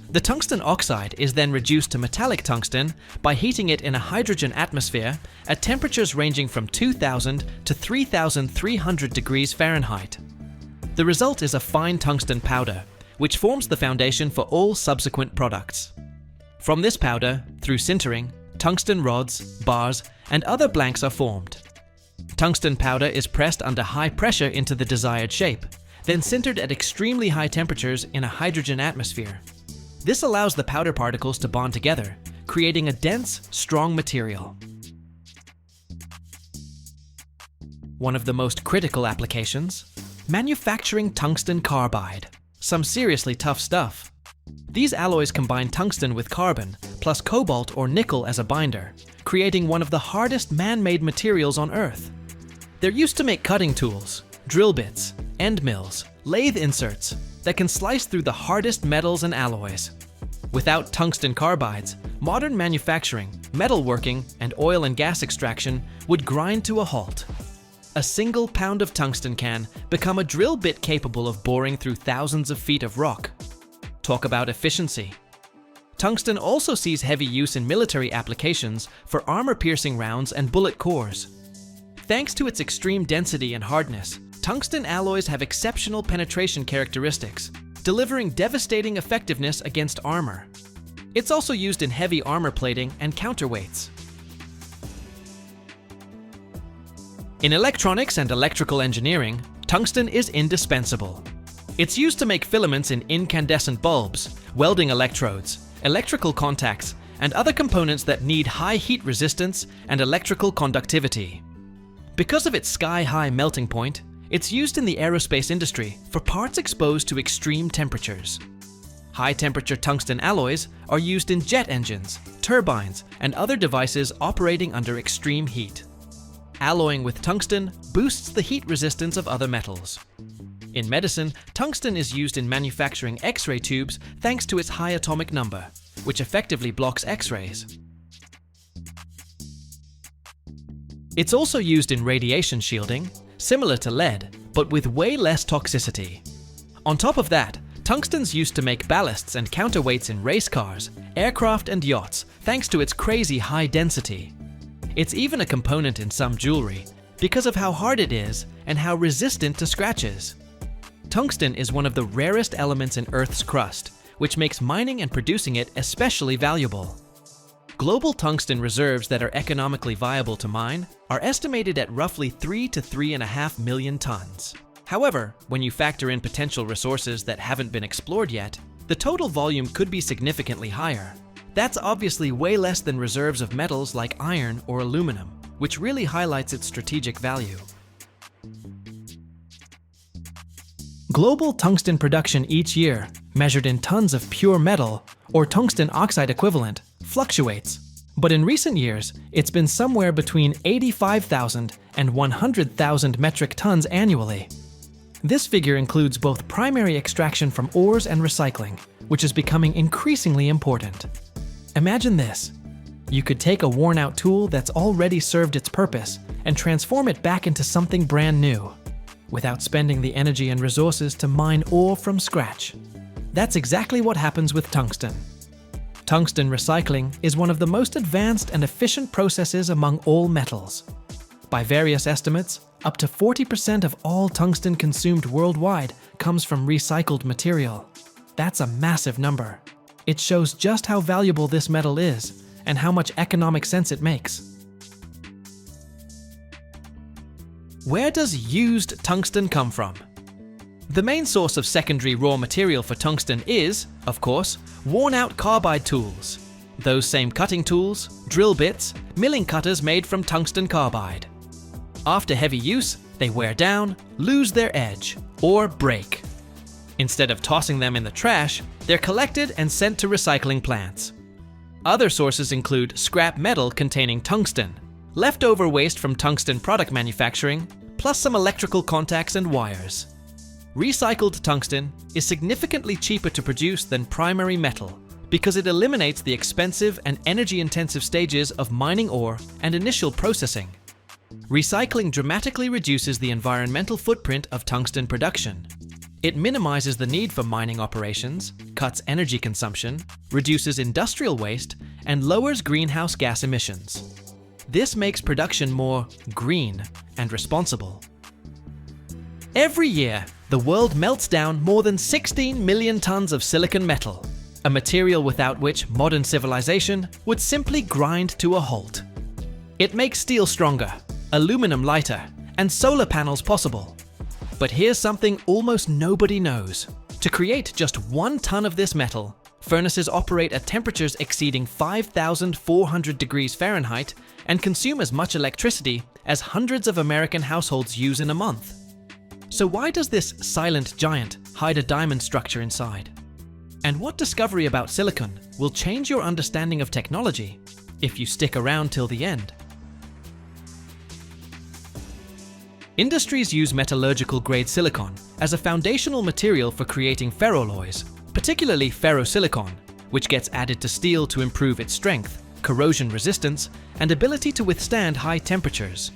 The tungsten oxide is then reduced to metallic tungsten by heating it in a hydrogen atmosphere at temperatures ranging from 2000 to 3300 degrees Fahrenheit. The result is a fine tungsten powder, which forms the foundation for all subsequent products. From this powder, through sintering, tungsten rods, bars, and other blanks are formed. Tungsten powder is pressed under high pressure into the desired shape, then sintered at extremely high temperatures in a hydrogen atmosphere. This allows the powder particles to bond together, creating a dense, strong material. One of the most critical applications: manufacturing tungsten carbide. Some seriously tough stuff. These alloys combine tungsten with carbon, plus cobalt or nickel as a binder, creating one of the hardest man-made materials on Earth. They're used to make cutting tools, drill bits, end mills, lathe inserts that can slice through the hardest metals and alloys. Without tungsten carbides, modern manufacturing, metalworking, and oil and gas extraction would grind to a halt. A single pound of tungsten can become a drill bit capable of boring through thousands of feet of rock. Talk about efficiency. Tungsten also sees heavy use in military applications for armor-piercing rounds and bullet cores. Thanks to its extreme density and hardness, tungsten alloys have exceptional penetration characteristics, delivering devastating effectiveness against armor. It's also used in heavy armor plating and counterweights. In electronics and electrical engineering, tungsten is indispensable. It's used to make filaments in incandescent bulbs, welding electrodes, electrical contacts, and other components that need high heat resistance and electrical conductivity. Because of its sky-high melting point, it's used in the aerospace industry for parts exposed to extreme temperatures. High-temperature tungsten alloys are used in jet engines, turbines, and other devices operating under extreme heat. Alloying with tungsten boosts the heat resistance of other metals. In medicine, tungsten is used in manufacturing X-ray tubes thanks to its high atomic number, which effectively blocks X-rays. It's also used in radiation shielding, similar to lead, but with way less toxicity. On top of that, tungsten's used to make ballasts and counterweights in race cars, aircraft, and yachts thanks to its crazy high density. It's even a component in some jewelry because of how hard it is and how resistant to scratches. Tungsten is one of the rarest elements in Earth's crust, which makes mining and producing it especially valuable. Global tungsten reserves that are economically viable to mine are estimated at roughly 3 to 3.5 million tons. However, when you factor in potential resources that haven't been explored yet, the total volume could be significantly higher. That's obviously way less than reserves of metals like iron or aluminum, which really highlights its strategic value. Global tungsten production each year, measured in tons of pure metal, or tungsten oxide equivalent, fluctuates. But in recent years, it's been somewhere between 85,000 and 100,000 metric tons annually. This figure includes both primary extraction from ores and recycling, which is becoming increasingly important. Imagine this. You could take a worn-out tool that's already served its purpose and transform it back into something brand new, without spending the energy and resources to mine ore from scratch. That's exactly what happens with tungsten. Tungsten recycling is one of the most advanced and efficient processes among all metals. By various estimates, up to 40% of all tungsten consumed worldwide comes from recycled material. That's a massive number. It shows just how valuable this metal is and how much economic sense it makes. Where does used tungsten come from? The main source of secondary raw material for tungsten is, of course, worn-out carbide tools. Those same cutting tools, drill bits, milling cutters made from tungsten carbide. After heavy use, they wear down, lose their edge, or break. Instead of tossing them in the trash, they're collected and sent to recycling plants. Other sources include scrap metal containing tungsten, leftover waste from tungsten product manufacturing, plus some electrical contacts and wires. Recycled tungsten is significantly cheaper to produce than primary metal because it eliminates the expensive and energy-intensive stages of mining ore and initial processing. Recycling dramatically reduces the environmental footprint of tungsten production. It minimizes the need for mining operations, cuts energy consumption, reduces industrial waste, and lowers greenhouse gas emissions. This makes production more green and responsible. Every year, the world melts down more than 16 million tons of silicon metal, a material without which modern civilization would simply grind to a halt. It makes steel stronger, aluminum lighter, and solar panels possible. But here's something almost nobody knows. To create just 1 ton of this metal, furnaces operate at temperatures exceeding 5,400 degrees Fahrenheit and consume as much electricity as hundreds of American households use in a month. So why does this silent giant hide a diamond structure inside? And what discovery about silicon will change your understanding of technology if you stick around till the end? Industries use metallurgical-grade silicon as a foundational material for creating ferroalloys, particularly ferrosilicon, which gets added to steel to improve its strength, corrosion resistance, and ability to withstand high temperatures.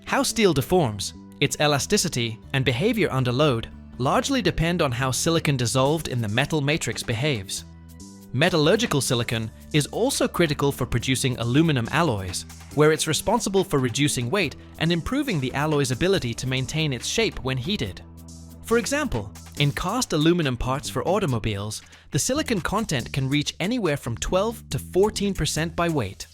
How steel deforms, its elasticity, and behavior under load largely depend on how silicon dissolved in the metal matrix behaves. Metallurgical silicon is also critical for producing aluminum alloys, where it's responsible for reducing weight and improving the alloy's ability to maintain its shape when heated. For example, in cast aluminum parts for automobiles, the silicon content can reach anywhere from 12 to 14% by weight.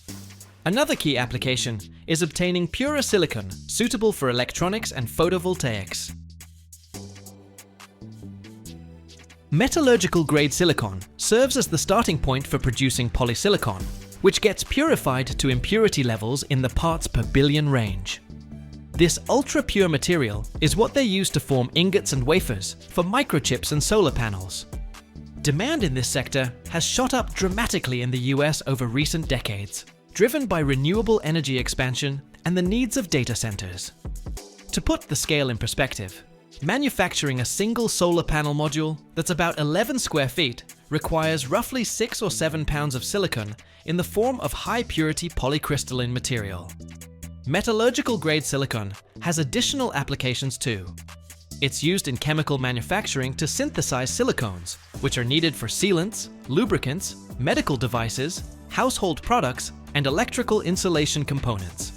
Another key application is obtaining purer silicon suitable for electronics and photovoltaics. Metallurgical-grade silicon serves as the starting point for producing polysilicon, which gets purified to impurity levels in the parts per billion range. This ultra-pure material is what they use to form ingots and wafers for microchips and solar panels. Demand in this sector has shot up dramatically in the US over recent decades, driven by renewable energy expansion and the needs of data centers. To put the scale in perspective, manufacturing a single solar panel module that's about 11 square feet requires roughly 6 or 7 pounds of silicon in the form of high-purity polycrystalline material. Metallurgical-grade silicon has additional applications too. It's used in chemical manufacturing to synthesize silicones, which are needed for sealants, lubricants, medical devices, household products, and electrical insulation components.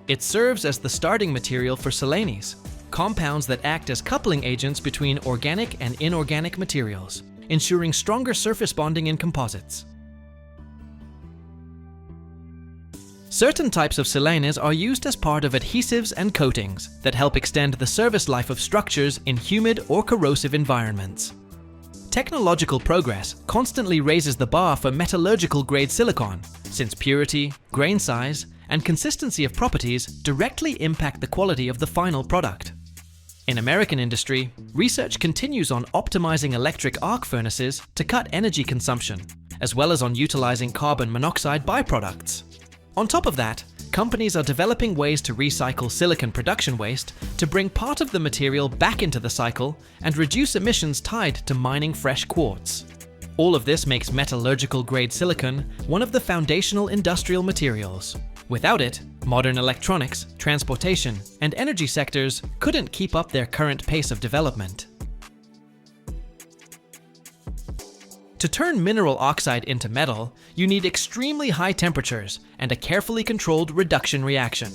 It serves as the starting material for silanes, compounds that act as coupling agents between organic and inorganic materials, ensuring stronger surface bonding in composites. Certain types of silanes are used as part of adhesives and coatings that help extend the service life of structures in humid or corrosive environments. Technological progress constantly raises the bar for metallurgical-grade silicon, since purity, grain size, and consistency of properties directly impact the quality of the final product. In American industry, research continues on optimizing electric arc furnaces to cut energy consumption, as well as on utilizing carbon monoxide byproducts. On top of that, companies are developing ways to recycle silicon production waste to bring part of the material back into the cycle and reduce emissions tied to mining fresh quartz. All of this makes metallurgical-grade silicon one of the foundational industrial materials. Without it, modern electronics, transportation, and energy sectors couldn't keep up their current pace of development. To turn mineral oxide into metal, you need extremely high temperatures and a carefully controlled reduction reaction.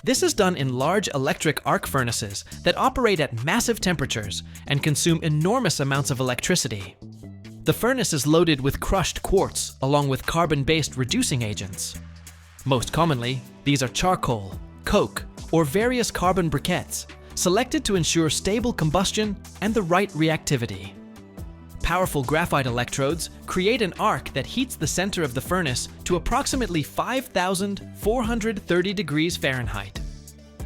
This is done in large electric arc furnaces that operate at massive temperatures and consume enormous amounts of electricity. The furnace is loaded with crushed quartz along with carbon-based reducing agents. Most commonly, these are charcoal, coke, or various carbon briquettes, selected to ensure stable combustion and the right reactivity. Powerful graphite electrodes create an arc that heats the center of the furnace to approximately 5,430 degrees Fahrenheit.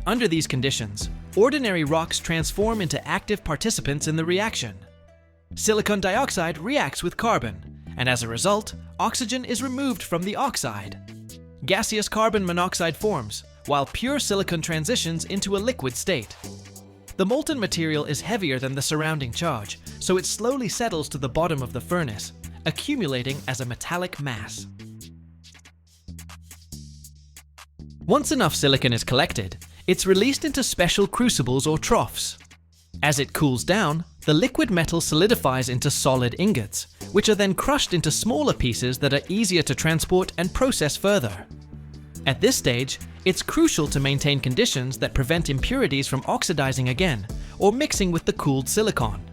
Under these conditions, ordinary rocks transform into active participants in the reaction. Silicon dioxide reacts with carbon, and as a result, oxygen is removed from the oxide. Gaseous carbon monoxide forms, while pure silicon transitions into a liquid state. The molten material is heavier than the surrounding charge, so it slowly settles to the bottom of the furnace, accumulating as a metallic mass. Once enough silicon is collected, it's released into special crucibles or troughs. As it cools down, the liquid metal solidifies into solid ingots, which are then crushed into smaller pieces that are easier to transport and process further. At this stage, it's crucial to maintain conditions that prevent impurities from oxidizing again or mixing with the cooled silicon.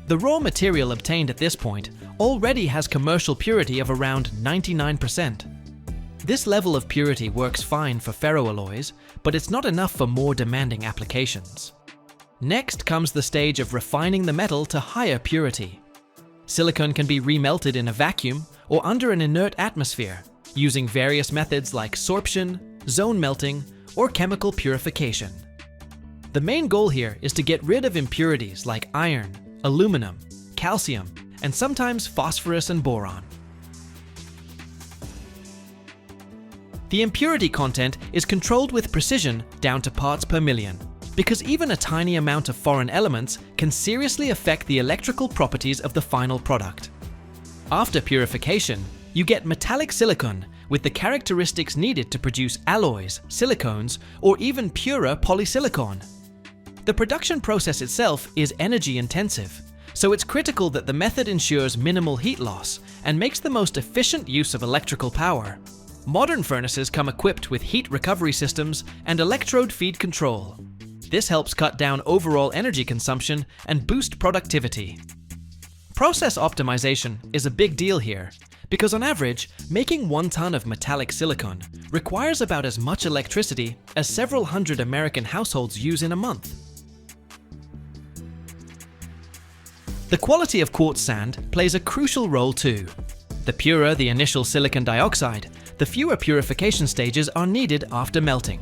The raw material obtained at this point already has commercial purity of around 99%. This level of purity works fine for ferroalloys, but it's not enough for more demanding applications. Next comes the stage of refining the metal to higher purity. Silicon can be remelted in a vacuum or under an inert atmosphere, using various methods like sorption, zone melting, or chemical purification. The main goal here is to get rid of impurities like iron, aluminum, calcium, and sometimes phosphorus and boron. The impurity content is controlled with precision down to parts per million, because even a tiny amount of foreign elements can seriously affect the electrical properties of the final product. After purification, you get metallic silicon with the characteristics needed to produce alloys, silicones, or even purer polysilicon. The production process itself is energy intensive, so it's critical that the method ensures minimal heat loss and makes the most efficient use of electrical power. Modern furnaces come equipped with heat recovery systems and electrode feed control. This helps cut down overall energy consumption and boost productivity. Process optimization is a big deal here, because on average, making 1 ton of metallic silicon requires about as much electricity as several hundred American households use in a month. The quality of quartz sand plays a crucial role too. The purer the initial silicon dioxide, the fewer purification stages are needed after melting.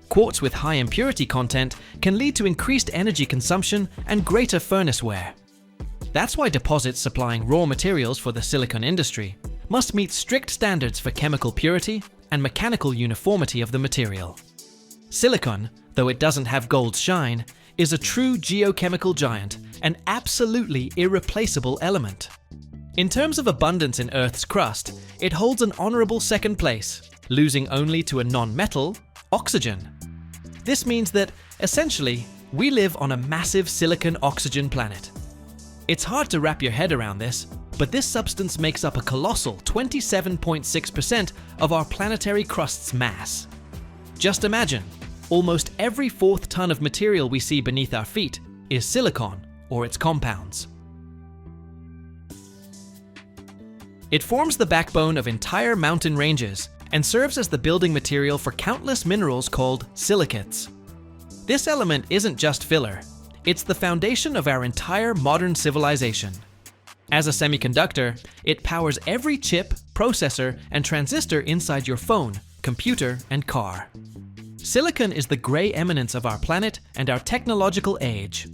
Quartz with high impurity content can lead to increased energy consumption and greater furnace wear. That's why deposits supplying raw materials for the silicon industry must meet strict standards for chemical purity and mechanical uniformity of the material. Silicon, though it doesn't have gold's shine, is a true geochemical giant, an absolutely irreplaceable element. In terms of abundance in Earth's crust, it holds an honorable second place, losing only to a non-metal, oxygen. This means that, essentially, we live on a massive silicon-oxygen planet. It's hard to wrap your head around this, but this substance makes up a colossal 27.6% of our planetary crust's mass. Just imagine, almost every 4th ton of material we see beneath our feet is silicon or its compounds. It forms the backbone of entire mountain ranges and serves as the building material for countless minerals called silicates. This element isn't just filler, it's the foundation of our entire modern civilization. As a semiconductor, it powers every chip, processor, and transistor inside your phone, computer, and car. Silicon is the gray eminence of our planet and our technological age.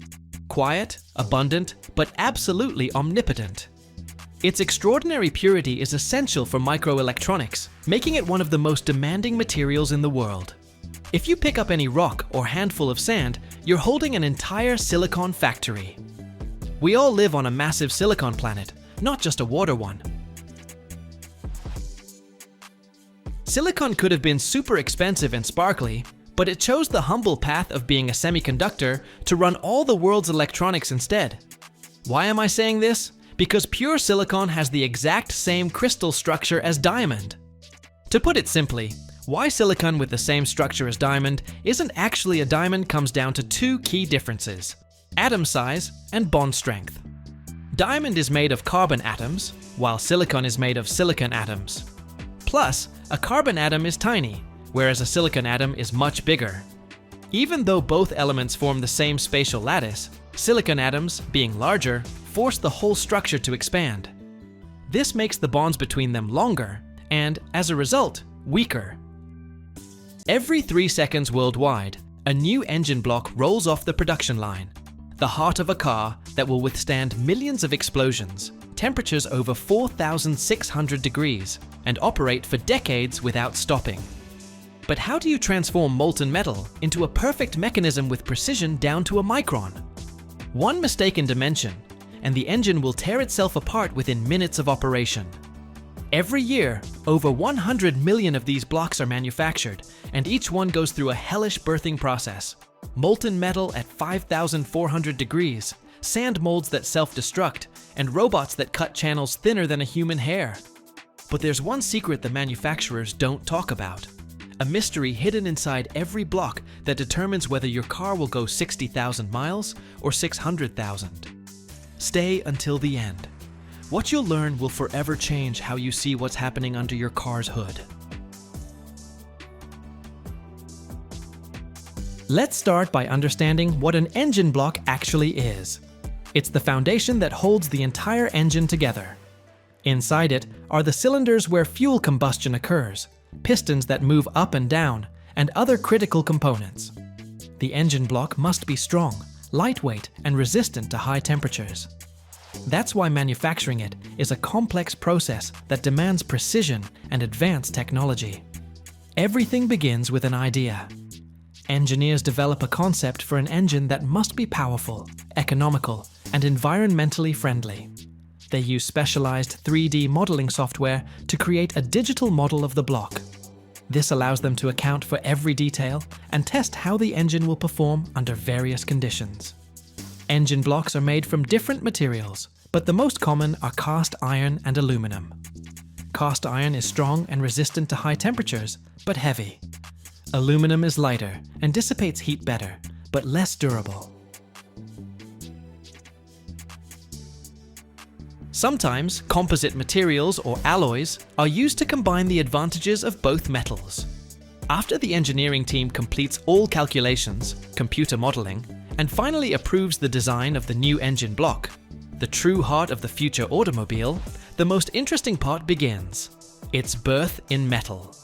Quiet, abundant, but absolutely omnipotent. Its extraordinary purity is essential for microelectronics, making it one of the most demanding materials in the world. If you pick up any rock or handful of sand, you're holding an entire silicon factory. We all live on a massive silicon planet, not just a water one. Silicon could have been super expensive and sparkly, but it chose the humble path of being a semiconductor to run all the world's electronics instead. Why am I saying this? Because pure silicon has the exact same crystal structure as diamond. To put it simply, why silicon with the same structure as diamond isn't actually a diamond comes down to 2 key differences: atom size and bond strength. Diamond is made of carbon atoms, while silicon is made of silicon atoms. Plus, a carbon atom is tiny, whereas a silicon atom is much bigger. Even though both elements form the same spatial lattice, silicon atoms, being larger, force the whole structure to expand. This makes the bonds between them longer and, as a result, weaker. Every 3 seconds worldwide, a new engine block rolls off the production line, the heart of a car that will withstand millions of explosions, temperatures over 4,600 degrees, and operate for decades without stopping. But how do you transform molten metal into a perfect mechanism with precision down to a micron? One mistaken dimension, and the engine will tear itself apart within minutes of operation. Every year, over 100 million of these blocks are manufactured, and each one goes through a hellish birthing process. Molten metal at 5,400 degrees, sand molds that self-destruct, and robots that cut channels thinner than a human hair. But there's one secret the manufacturers don't talk about. A mystery hidden inside every block that determines whether your car will go 60,000 miles or 600,000. Stay until the end. What you'll learn will forever change how you see what's happening under your car's hood. Let's start by understanding what an engine block actually is. It's the foundation that holds the entire engine together. Inside it are the cylinders where fuel combustion occurs, pistons that move up and down, and other critical components. The engine block must be strong, lightweight, and resistant to high temperatures. That's why manufacturing it is a complex process that demands precision and advanced technology. Everything begins with an idea. Engineers develop a concept for an engine that must be powerful, economical, and environmentally friendly. They use specialized 3D modeling software to create a digital model of the block. This allows them to account for every detail and test how the engine will perform under various conditions. Engine blocks are made from different materials, but the most common are cast iron and aluminum. Cast iron is strong and resistant to high temperatures, but heavy. Aluminum is lighter and dissipates heat better, but less durable. Sometimes, composite materials or alloys are used to combine the advantages of both metals. After the engineering team completes all calculations, computer modeling, and finally approves the design of the new engine block, the true heart of the future automobile, the most interesting part begins: its birth in metal.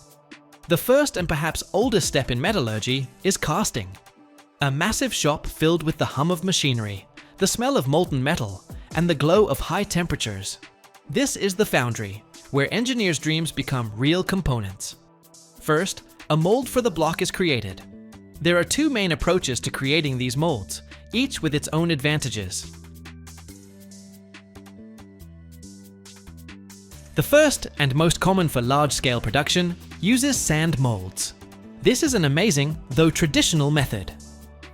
The first and perhaps oldest step in metallurgy is casting. A massive shop filled with the hum of machinery, the smell of molten metal, and the glow of high temperatures. This is the foundry, where engineers' dreams become real components. First, a mold for the block is created. There are two main approaches to creating these molds, each with its own advantages. The first, and most common for large-scale production, uses sand molds. This is an amazing, though traditional method.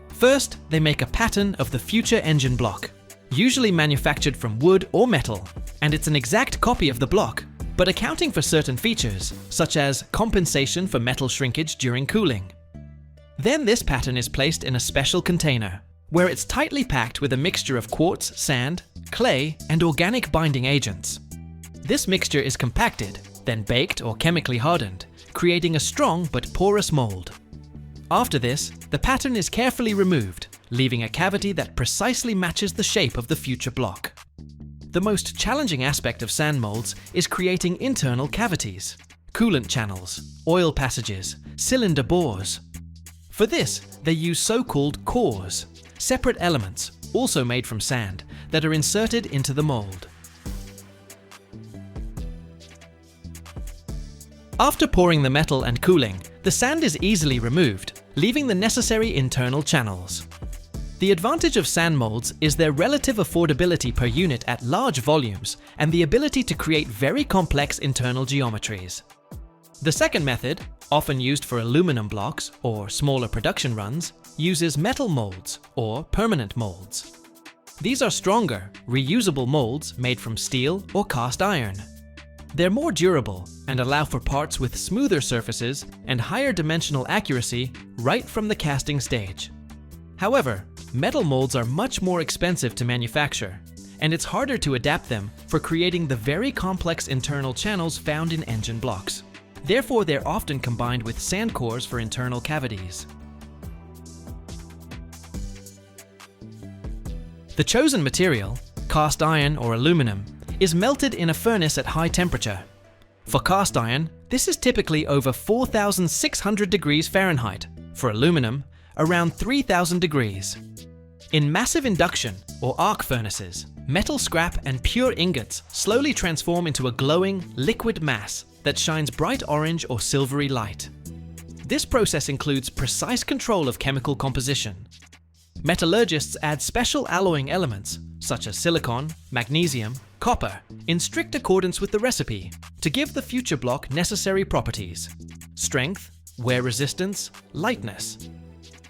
First, they make a pattern of the future engine block, usually manufactured from wood or metal, and it's an exact copy of the block, but accounting for certain features, such as compensation for metal shrinkage during cooling. Then this pattern is placed in a special container, where it's tightly packed with a mixture of quartz, sand, clay, and organic binding agents. This mixture is compacted, then baked or chemically hardened, creating a strong but porous mold. After this, the pattern is carefully removed, leaving a cavity that precisely matches the shape of the future block. The most challenging aspect of sand molds is creating internal cavities, coolant channels, oil passages, cylinder bores. For this, they use so-called cores, separate elements, also made from sand, that are inserted into the mold. After pouring the metal and cooling, the sand is easily removed, leaving the necessary internal channels. The advantage of sand molds is their relative affordability per unit at large volumes and the ability to create very complex internal geometries. The second method, often used for aluminum blocks or smaller production runs, uses metal molds or permanent molds. These are stronger, reusable molds made from steel or cast iron. They're more durable and allow for parts with smoother surfaces and higher dimensional accuracy right from the casting stage. However, metal molds are much more expensive to manufacture, and it's harder to adapt them for creating the very complex internal channels found in engine blocks. Therefore, they're often combined with sand cores for internal cavities. The chosen material, cast iron or aluminum, is melted in a furnace at high temperature. For cast iron, this is typically over 4,600 degrees Fahrenheit. For aluminum, around 3,000 degrees. In massive induction or arc furnaces, metal scrap and pure ingots slowly transform into a glowing, liquid mass that shines bright orange or silvery light. This process includes precise control of chemical composition. Metallurgists add special alloying elements, such as silicon, magnesium, copper, in strict accordance with the recipe, to give the future block necessary properties: strength, wear resistance, lightness.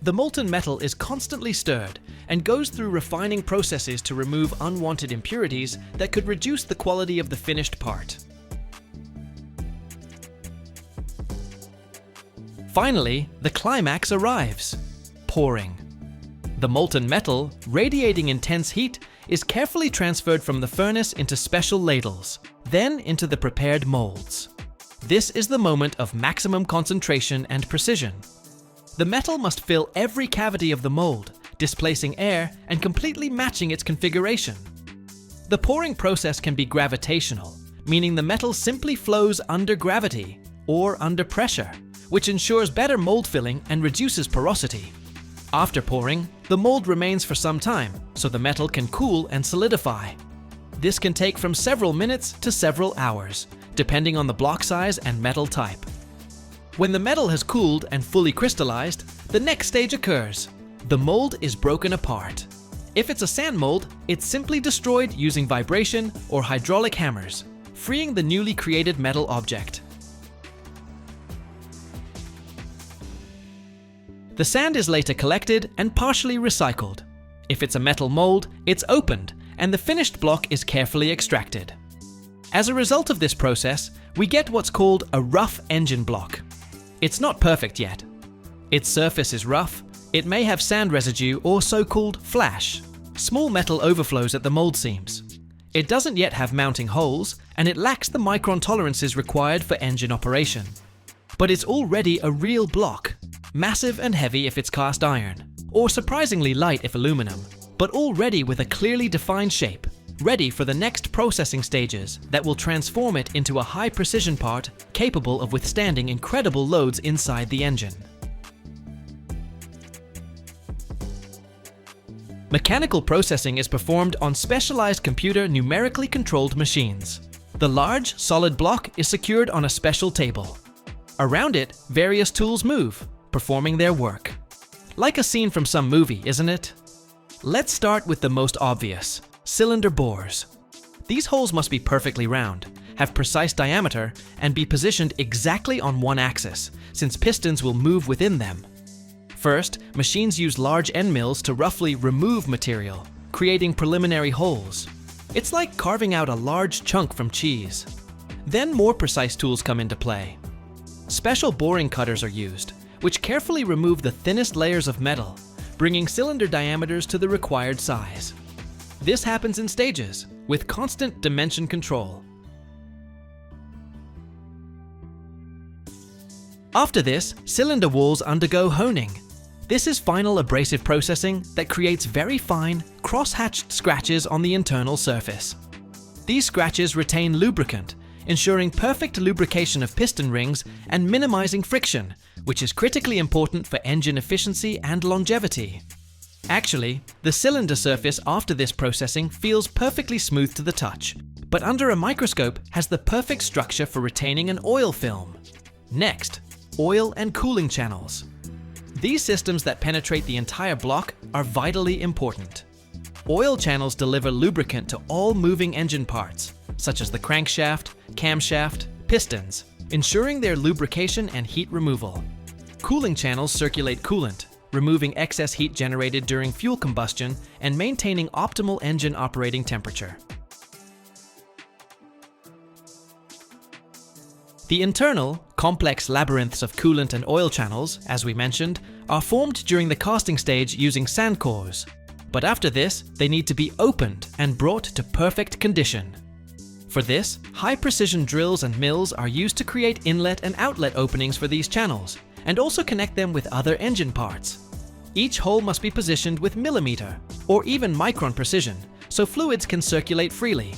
The molten metal is constantly stirred, and goes through refining processes to remove unwanted impurities that could reduce the quality of the finished part. Finally, the climax arrives: pouring. The molten metal, radiating intense heat, is carefully transferred from the furnace into special ladles, then into the prepared molds. This is the moment of maximum concentration and precision. The metal must fill every cavity of the mold, displacing air and completely matching its configuration. The pouring process can be gravitational, meaning the metal simply flows under gravity or under pressure, which ensures better mold filling and reduces porosity. After pouring, the mold remains for some time, so the metal can cool and solidify. This can take from several minutes to several hours, depending on the block size and metal type. When the metal has cooled and fully crystallized, the next stage occurs. The mold is broken apart. If it's a sand mold, it's simply destroyed using vibration or hydraulic hammers, freeing the newly created metal object. The sand is later collected and partially recycled. If it's a metal mold, it's opened, and the finished block is carefully extracted. As a result of this process, we get what's called a rough engine block. It's not perfect yet. Its surface is rough, it may have sand residue or so-called flash, small metal overflows at the mold seams. It doesn't yet have mounting holes, and it lacks the micron tolerances required for engine operation. But it's already a real block, massive and heavy if it's cast iron, or surprisingly light if aluminum, but already with a clearly defined shape, ready for the next processing stages that will transform it into a high-precision part capable of withstanding incredible loads inside the engine. Mechanical processing is performed on specialized computer numerically controlled machines. The large, solid block is secured on a special table. Around it, various tools move, performing their work. Like a scene from some movie, isn't it? Let's start with the most obvious: cylinder bores. These holes must be perfectly round, have precise diameter, and be positioned exactly on one axis, since pistons will move within them. First, machines use large end mills to roughly remove material, creating preliminary holes. It's like carving out a large chunk from cheese. Then more precise tools come into play. Special boring cutters are used, which carefully remove the thinnest layers of metal, bringing cylinder diameters to the required size. This happens in stages, with constant dimension control. After this, cylinder walls undergo honing. This is final abrasive processing that creates very fine, cross-hatched scratches on the internal surface. These scratches retain lubricant, ensuring perfect lubrication of piston rings and minimizing friction, which is critically important for engine efficiency and longevity. Actually, the cylinder surface after this processing feels perfectly smooth to the touch, but under a microscope has the perfect structure for retaining an oil film. Next, oil and cooling channels. These systems that penetrate the entire block are vitally important. Oil channels deliver lubricant to all moving engine parts, such as the crankshaft, camshaft, pistons, ensuring their lubrication and heat removal. Cooling channels circulate coolant, removing excess heat generated during fuel combustion and maintaining optimal engine operating temperature. The internal, complex labyrinths of coolant and oil channels, as we mentioned, are formed during the casting stage using sand cores. But after this, they need to be opened and brought to perfect condition. For this, high-precision drills and mills are used to create inlet and outlet openings for these channels, and also connect them with other engine parts. Each hole must be positioned with millimeter, or even micron precision, so fluids can circulate freely,